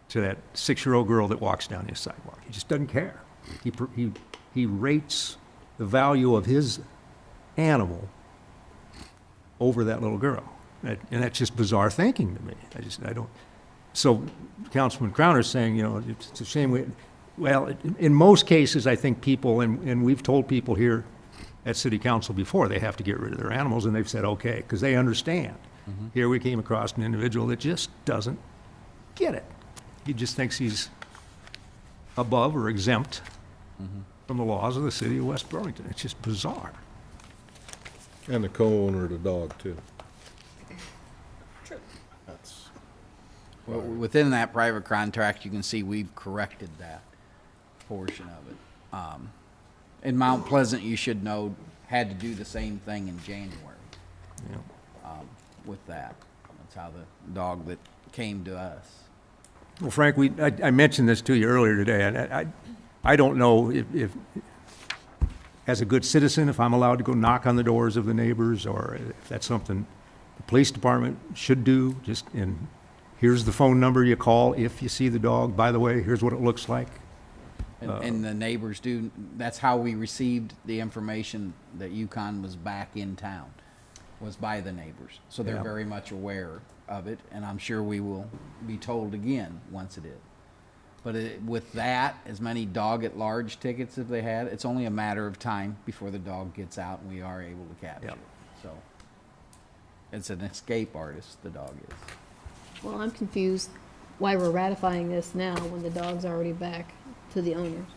Speaker 8: to that 6-year-old girl that walks down his sidewalk. He just doesn't care. He rates the value of his animal over that little girl. And that's just bizarre thinking to me. I don't. So Councilman Crowner's saying, it's a shame. Well, in most cases, I think people, and we've told people here at City Council before, they have to get rid of their animals, and they've said, okay, because they understand.
Speaker 10: Mm-hmm.
Speaker 8: Here we came across an individual that just doesn't get it. He just thinks he's above or exempt from the laws of the city of West Burlington. It's just bizarre.
Speaker 2: And the co-owner of the dog, too.
Speaker 7: True.
Speaker 2: That's,
Speaker 10: Well, within that private contract, you can see we've corrected that portion of it. In Mount Pleasant, you should know, had to do the same thing in January
Speaker 8: Yeah.
Speaker 10: with that. That's how the dog that came to us.
Speaker 8: Well, Frank, I mentioned this to you earlier today, and I don't know if, as a good citizen, if I'm allowed to go knock on the doors of the neighbors, or if that's something the police department should do. Here's the phone number you call if you see the dog. By the way, here's what it looks like.
Speaker 10: And the neighbors do, that's how we received the information that Yukon was back in town, was by the neighbors. So they're
Speaker 8: Yeah.
Speaker 10: very much aware of it, and I'm sure we will be told again once it is. But with that, as many dog-at-large tickets as they had, it's only a matter of time before the dog gets out and we are able to capture
Speaker 8: Yep.
Speaker 10: it. So it's an escape artist, the dog is.
Speaker 4: Well, I'm confused why we're ratifying this now when the dog's already back to the owners.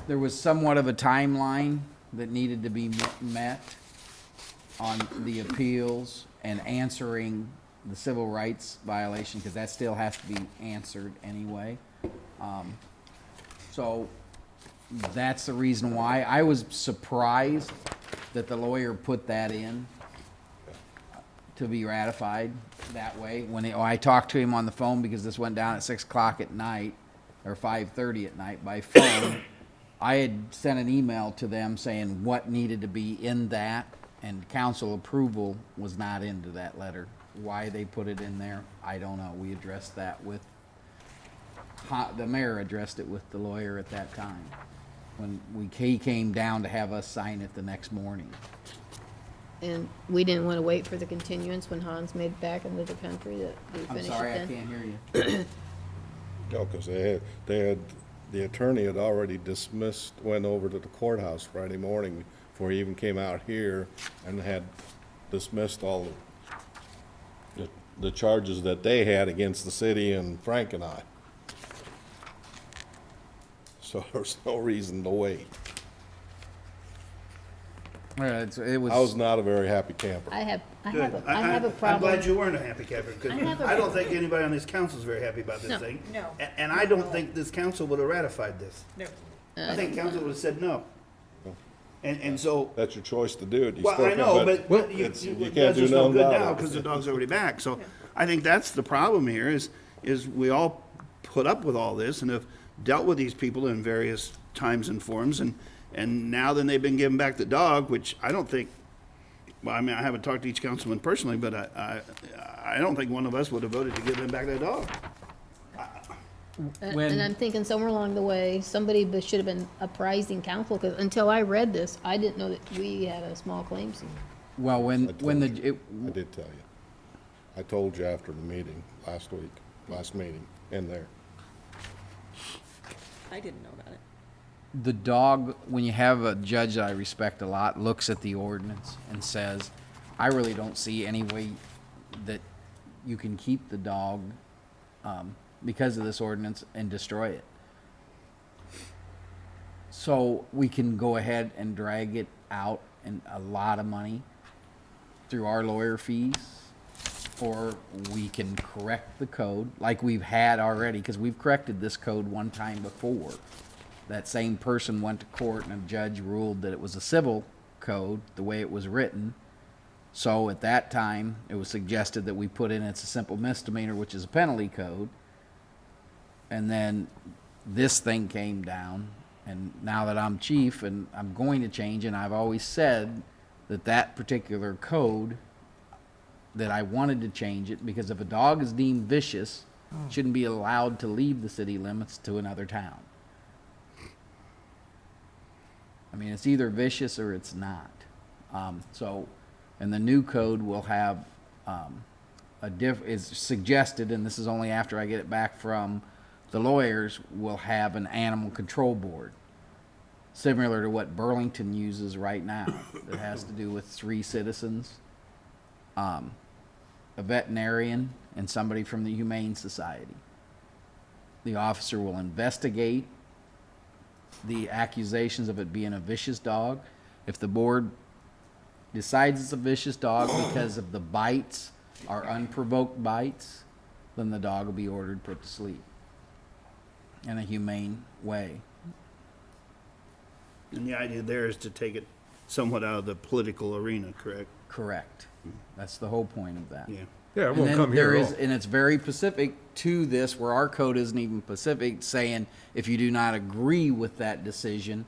Speaker 10: There was somewhat of a timeline that needed to be met on the appeals and answering the civil rights violation, because that still has to be answered anyway. So that's the reason why. I was surprised that the lawyer put that in to be ratified that way. When I talked to him on the phone, because this went down at 6 o'clock at night, or 5:30 at night by phone, I had sent an email to them saying what needed to be in that, and council approval was not into that letter. Why they put it in there, I don't know. We addressed that with, the mayor addressed it with the lawyer at that time, when he came down to have us sign it the next morning.
Speaker 4: And we didn't want to wait for the continuance when Hans made it back into the country that we
Speaker 10: I'm
Speaker 4: finished it
Speaker 10: sorry, I
Speaker 4: then.
Speaker 10: can't hear you.
Speaker 2: no, because the attorney had already dismissed, went over to the courthouse Friday morning before he even came out here, and had dismissed all the charges that they had against the city and Frank and I. So there's no reason to wait.
Speaker 10: It was.
Speaker 2: I was not a very happy camper.
Speaker 4: I have a
Speaker 3: I'm
Speaker 4: problem.
Speaker 3: glad you weren't a happy camper, because
Speaker 4: I have a-
Speaker 3: I don't think anybody on this council is very happy about this
Speaker 4: No.
Speaker 3: thing.
Speaker 15: No.
Speaker 3: And I don't think this council would have ratified this.
Speaker 15: No.
Speaker 3: I think council would have said no. And so,
Speaker 2: That's your choice to do it. You
Speaker 3: well,
Speaker 2: still
Speaker 3: I
Speaker 2: can,
Speaker 3: know, but you
Speaker 2: it's- you
Speaker 3: it
Speaker 2: can't
Speaker 3: does
Speaker 2: do
Speaker 3: us no
Speaker 2: nothing
Speaker 3: good
Speaker 2: about
Speaker 3: now,
Speaker 2: it.
Speaker 3: because the dog's already back. So I think that's the problem here, is we all put up with all this and have dealt with these people in various times and forms, and now then they've been given back the dog, which I don't think, well, I mean, I haven't talked to each councilman personally, but I don't think one of us would have voted to give them back that dog.
Speaker 4: And I'm thinking somewhere along the way, somebody should have been apprising council, because until I read this, I didn't know that we had a small claims.
Speaker 10: Well,
Speaker 2: I
Speaker 10: when
Speaker 2: told
Speaker 10: the,
Speaker 2: you. I did tell you. I told you after the meeting, last meeting, in there.
Speaker 15: I didn't know about it.
Speaker 10: the dog, when you have a judge that I respect a lot, looks at the ordinance and says, I really don't see any way that you can keep the dog because of this ordinance and destroy it. So we can go ahead and drag it out in a lot of money through our lawyer fees, or we can correct the code like we've had already, because we've corrected this code one time before. That same person went to court and a judge ruled that it was a civil code, the way it was written. So at that time, it was suggested that we put in it's a simple misdemeanor, which is a penalty code. And then this thing came down, and now that I'm chief and I'm going to change, and I've always said that that particular code, that I wanted to change it, because if a dog is deemed vicious, it shouldn't be allowed to leave the city limits to another town. I mean, it's either vicious or it's not. And the new code will have is suggested, and this is only after I get it back from the lawyers, will have an animal control board, similar to what Burlington uses right now, that has to do with 3 citizens, a veterinarian, and somebody from the Humane Society. The officer will investigate the accusations of it being a vicious dog. If the board decides it's a vicious dog because of the bites are unprovoked bites, then the dog will be ordered put to sleep in a humane way.
Speaker 3: And the idea there is to take it somewhat out of the political arena, correct?
Speaker 10: Correct. That's the whole point of that.
Speaker 3: Yeah.
Speaker 8: Yeah, it
Speaker 10: And
Speaker 8: won't
Speaker 10: then
Speaker 8: come here
Speaker 10: there
Speaker 8: at
Speaker 10: is,
Speaker 8: all.
Speaker 10: and it's very specific to this, where our code isn't even specific, saying if you do not agree with that decision,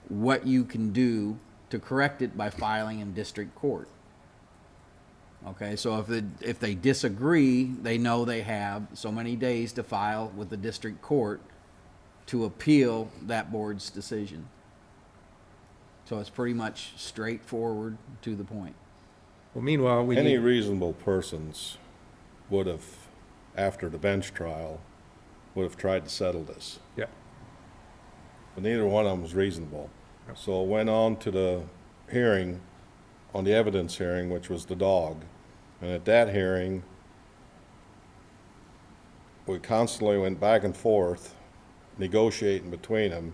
Speaker 10: what you can do to correct it by filing in district court. Okay, so if they disagree, they know they have so many days to file with the district court to appeal that board's decision. So it's pretty much straightforward to the point.
Speaker 8: Well, meanwhile, we
Speaker 2: Any
Speaker 8: need,
Speaker 2: reasonable persons would have, after the bench trial, would have tried to settle this.
Speaker 8: yeah,
Speaker 2: But neither one of them was reasonable. So it went on to the hearing, on the evidence hearing, which was the dog. And at that hearing, we constantly went back and forth, negotiating between them.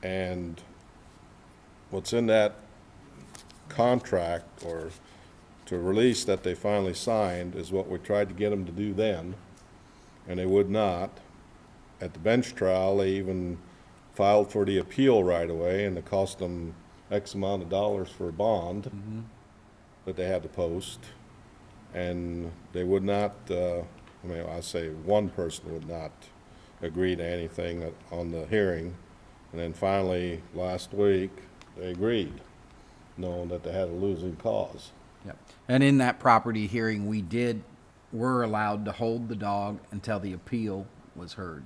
Speaker 2: And what's in that contract, or to release that they finally signed, is what we tried to get them to do then, and they would not. At the bench trial, they even filed for the appeal right away, and it cost them X amount of dollars for a bond that they had to post. And they would not, I say one person would not agree to anything on the hearing. And then finally, last week, they agreed, knowing that they had a losing cause.
Speaker 10: Yep. And in that property hearing, were allowed to hold the dog until the appeal was heard.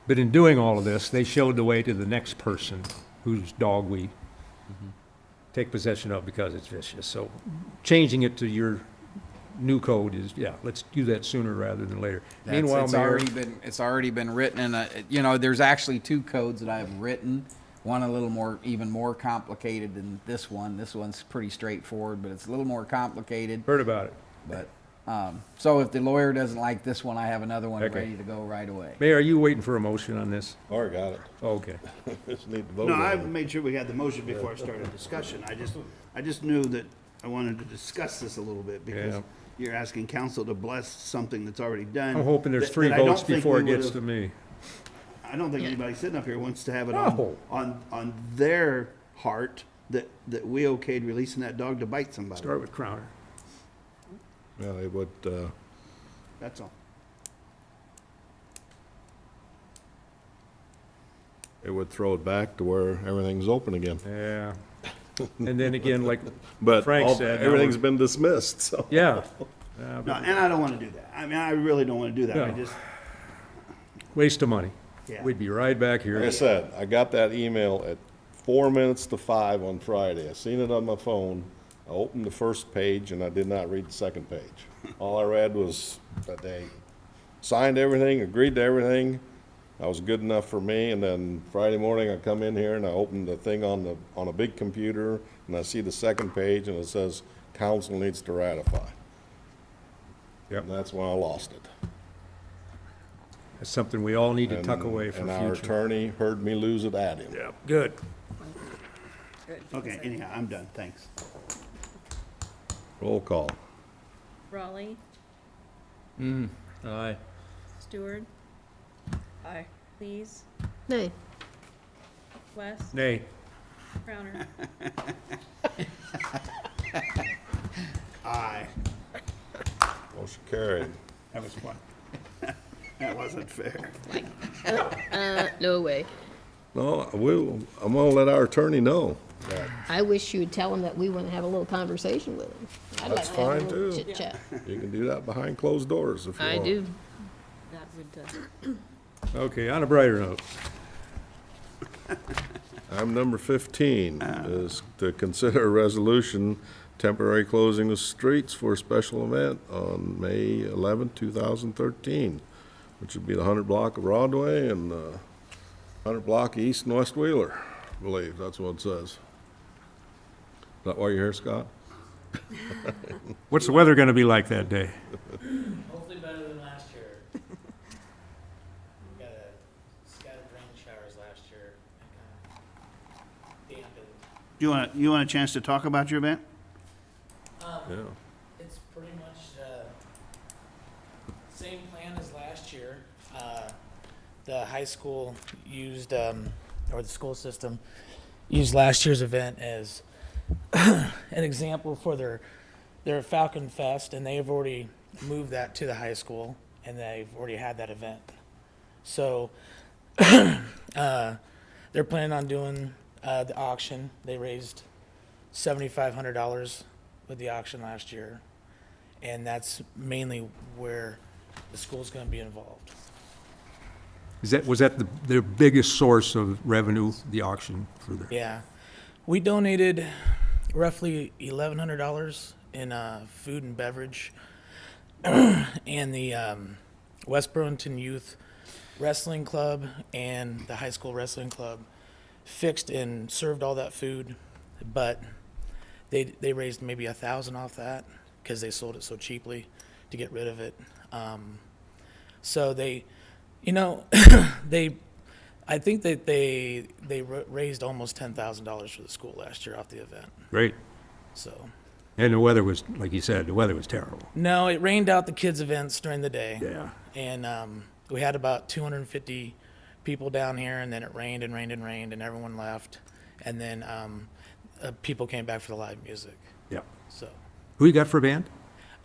Speaker 8: but in doing all of this, they showed the way to the next person whose dog we take possession of because it's vicious. So changing it to your new code is, yeah, let's do that sooner rather than later. Meanwhile, Mayor,
Speaker 10: It's already been written, and there's actually 2 codes that I've written. One a little more, even more complicated than this one. This one's pretty straightforward, but it's a little more complicated.
Speaker 8: heard about it.
Speaker 10: But So if the lawyer doesn't like this one, I have another one
Speaker 8: Okay.
Speaker 10: ready to go right away.
Speaker 8: Mayor, are you waiting for a motion on this?
Speaker 2: Already got it.
Speaker 8: Okay.
Speaker 2: Just need to vote
Speaker 3: No,
Speaker 2: on
Speaker 3: I
Speaker 2: it.
Speaker 3: made sure we had the motion before I started discussion. I just knew that I wanted to discuss this a little bit because
Speaker 8: Yeah.
Speaker 3: you're asking council to bless something that's already done.
Speaker 8: I'm hoping there's
Speaker 3: that-
Speaker 8: 3
Speaker 3: that I don't
Speaker 8: votes
Speaker 3: think
Speaker 8: before it
Speaker 3: we
Speaker 8: gets
Speaker 3: would've-
Speaker 8: to me.
Speaker 3: I don't think anybody sitting up here wants to have it
Speaker 8: No.
Speaker 3: on their heart that we okayed releasing that dog to bite somebody.
Speaker 8: Start with Crowner.
Speaker 2: Yeah, it would,
Speaker 3: That's all.
Speaker 2: it would throw it back to where everything's open again.
Speaker 8: Yeah. And then again, like
Speaker 2: But
Speaker 8: Frank
Speaker 2: all-
Speaker 8: said, now
Speaker 2: everything's
Speaker 8: we're-
Speaker 2: been dismissed, so.
Speaker 8: Yeah.
Speaker 3: No, and I don't want to do that. I mean, I really don't want to do that. I
Speaker 8: No.
Speaker 3: just,
Speaker 8: Waste of money.
Speaker 3: Yeah.
Speaker 8: We'd be right back here.
Speaker 2: Like I said, I got that email at 4 minutes to 5 on Friday. I seen it on my phone. I opened the first page and I did not read the second page. All I read was that they signed everything, agreed to everything. That was good enough for me. And then Friday morning, I come in here and I open the thing on a big computer and I see the second page and it says, council needs to ratify.
Speaker 8: Yep.
Speaker 2: And that's when I lost it.
Speaker 8: That's something we all need to tuck
Speaker 2: And-
Speaker 8: away for
Speaker 2: And our
Speaker 8: future.
Speaker 2: attorney heard me lose it at him.
Speaker 8: Yeah, good.
Speaker 3: okay, anyhow, I'm done. Thanks.
Speaker 2: Roll call.
Speaker 15: Raleigh,
Speaker 5: Aye.
Speaker 15: Stewart. Aye. Lees,
Speaker 4: Nay.
Speaker 15: West,
Speaker 8: Nay.
Speaker 15: Crowner.
Speaker 3: Aye.
Speaker 2: Motion carried.
Speaker 3: That was fun. That wasn't fair.
Speaker 4: No way.
Speaker 2: No, I'm gonna let our attorney know that.
Speaker 4: I wish you would tell him that we want to have a little conversation with him. I'd like
Speaker 2: That's
Speaker 4: to have a
Speaker 2: fine,
Speaker 4: little
Speaker 2: too.
Speaker 4: chit chat.
Speaker 2: You can do that behind closed doors if you want.
Speaker 4: I do.
Speaker 15: That would,
Speaker 8: Okay, on a brighter note.
Speaker 2: Item number 15 is to consider a resolution temporary closing the streets for a special event on May 11, 2013, which would be the 100 block of Broadway and 100 block East and West Wheeler, I believe. That's what it says. Is that why you're here, Scott?
Speaker 8: What's the weather gonna be like that day?
Speaker 16: Hopefully better than last year. We got scattered rain showers last year and kind of dampened.
Speaker 3: You want a chance to talk about your event?
Speaker 2: Yeah.
Speaker 16: It's pretty much same plan as last year. The high school used, or the school system used last year's event as an example for their Falcon Fest, and they've already moved that to the high school, and they've already had that event. So they're planning on doing the auction. They raised $7,500 with the auction last year, and that's mainly where the school's going to be involved.
Speaker 8: Was that their biggest source of revenue, the auction for the?
Speaker 16: Yeah, we donated roughly $1,100 in food and beverage, and the West Burlington Youth Wrestling Club and the High School Wrestling Club fixed and served all that food, but they raised maybe $1,000 off that because they sold it so cheaply to get rid of it. So they, I think that they raised almost $10,000 for the school last year off the event.
Speaker 8: Great.
Speaker 16: So.
Speaker 8: And the weather was, like you said, the weather was terrible.
Speaker 16: No, it rained out the kids' events during the day.
Speaker 8: Yeah.
Speaker 16: And we had about 250 people down here, and then it rained and rained and rained, and everyone left. And then people came back for the live music.
Speaker 8: Yeah.
Speaker 16: So.
Speaker 8: Who you got for a band?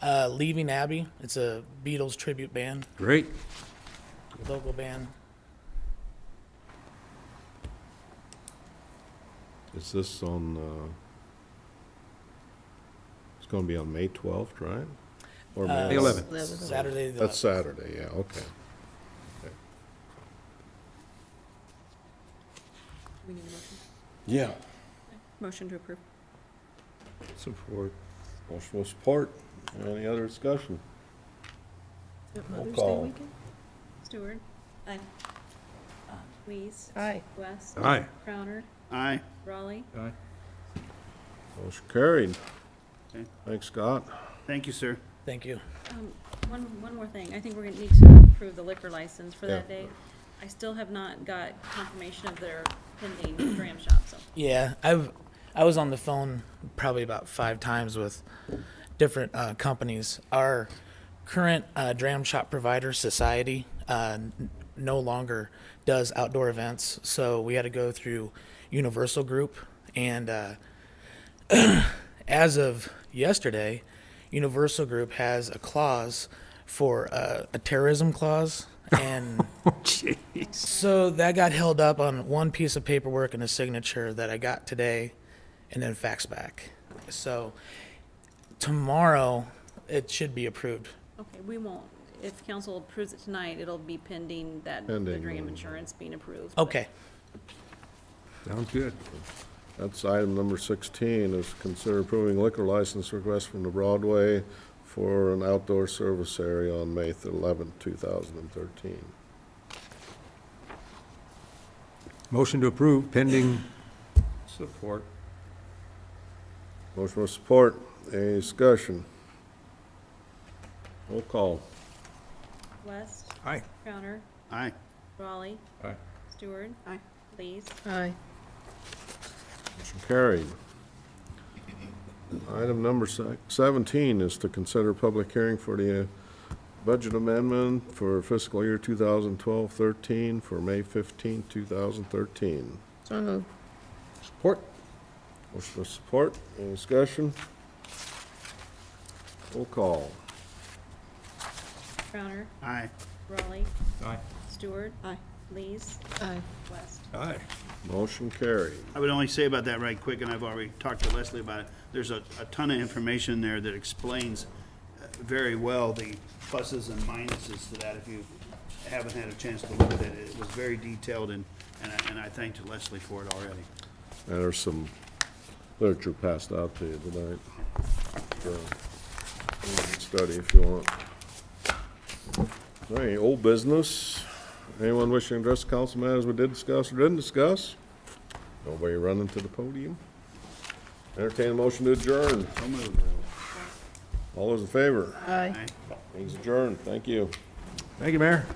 Speaker 16: Leaving Abbey. It's a Beatles tribute band,
Speaker 8: Great.
Speaker 16: local band.
Speaker 2: Is this on, it's gonna be on May 12th, right? Or May
Speaker 8: May 11th.
Speaker 16: Saturday. the
Speaker 2: That's
Speaker 16: 11th.
Speaker 2: Saturday, yeah, okay.
Speaker 15: We need a motion.
Speaker 2: Yeah.
Speaker 15: Motion to approve.
Speaker 2: Support. Motion with support. Any other discussion? Roll call.
Speaker 15: Stewart. Aye. Lees.
Speaker 4: Aye.
Speaker 15: West.
Speaker 8: Aye.
Speaker 15: Crowner.
Speaker 3: Aye.
Speaker 15: Raleigh.
Speaker 2: Motion carried.
Speaker 3: Okay.
Speaker 2: Thanks, Scott.
Speaker 3: Thank you, sir.
Speaker 16: Thank you.
Speaker 15: One more thing. I think we're gonna need to approve the liquor license for that
Speaker 2: Yeah.
Speaker 15: day. I still have not got confirmation of their pending dram shop, so.
Speaker 16: Yeah, I was on the phone probably about 5 times with different companies. Our current dram shop provider, Society, no longer does outdoor events, so we had to go through Universal Group. And as of yesterday, Universal Group has a clause for a terrorism clause. And so that got held up on one piece of paperwork and a signature that I got today and then faxed back. So tomorrow it should be approved.
Speaker 15: Okay, we won't, if council approves it tonight, it'll be pending that, the
Speaker 2: Pending.
Speaker 15: dram insurance being approved. but-
Speaker 16: Okay.
Speaker 8: Sounds good.
Speaker 2: That's item number 16, is consider approving liquor license request from the Broadway for an outdoor service area on May 11th, 2013.
Speaker 8: Motion to approve pending support.
Speaker 2: Motion with support. Any discussion? Roll call.
Speaker 15: West,
Speaker 8: Aye.
Speaker 15: Crowner,
Speaker 3: Aye.
Speaker 15: Raleigh.
Speaker 8: Aye.
Speaker 15: Stewart.
Speaker 7: Aye.
Speaker 15: Lees.
Speaker 4: Aye.
Speaker 2: Motion carried. Item number 17 is to consider public hearing for the budget amendment for fiscal year 2012-13 for May 15, 2013.
Speaker 4: So moved.
Speaker 8: Support.
Speaker 2: Motion with support. Any discussion? Roll call.
Speaker 15: Crowner,
Speaker 3: Aye.
Speaker 15: Raleigh.
Speaker 8: Aye.
Speaker 15: Stewart.
Speaker 7: Aye.
Speaker 15: Lees.
Speaker 4: Aye.
Speaker 15: West.
Speaker 8: Aye.
Speaker 2: Motion carried.
Speaker 3: I would only say about that right quick, and I've already talked to Leslie about it. There's a ton of information there that explains very well the pluses and minuses to that. If you haven't had a chance to look at it, it was very detailed, and I thanked Leslie for it already.
Speaker 2: And there's some literature passed out to you tonight. So, you can study if you want. All right, old business. Anyone wishing to address the council matters we did discuss or didn't discuss? Nobody running to the podium? Entertain a motion to adjourn.
Speaker 3: So moved.
Speaker 2: All those in favor?
Speaker 4: Aye.
Speaker 3: Aye.
Speaker 2: Meeting's adjourned. Thank you.
Speaker 8: Thank you, Mayor.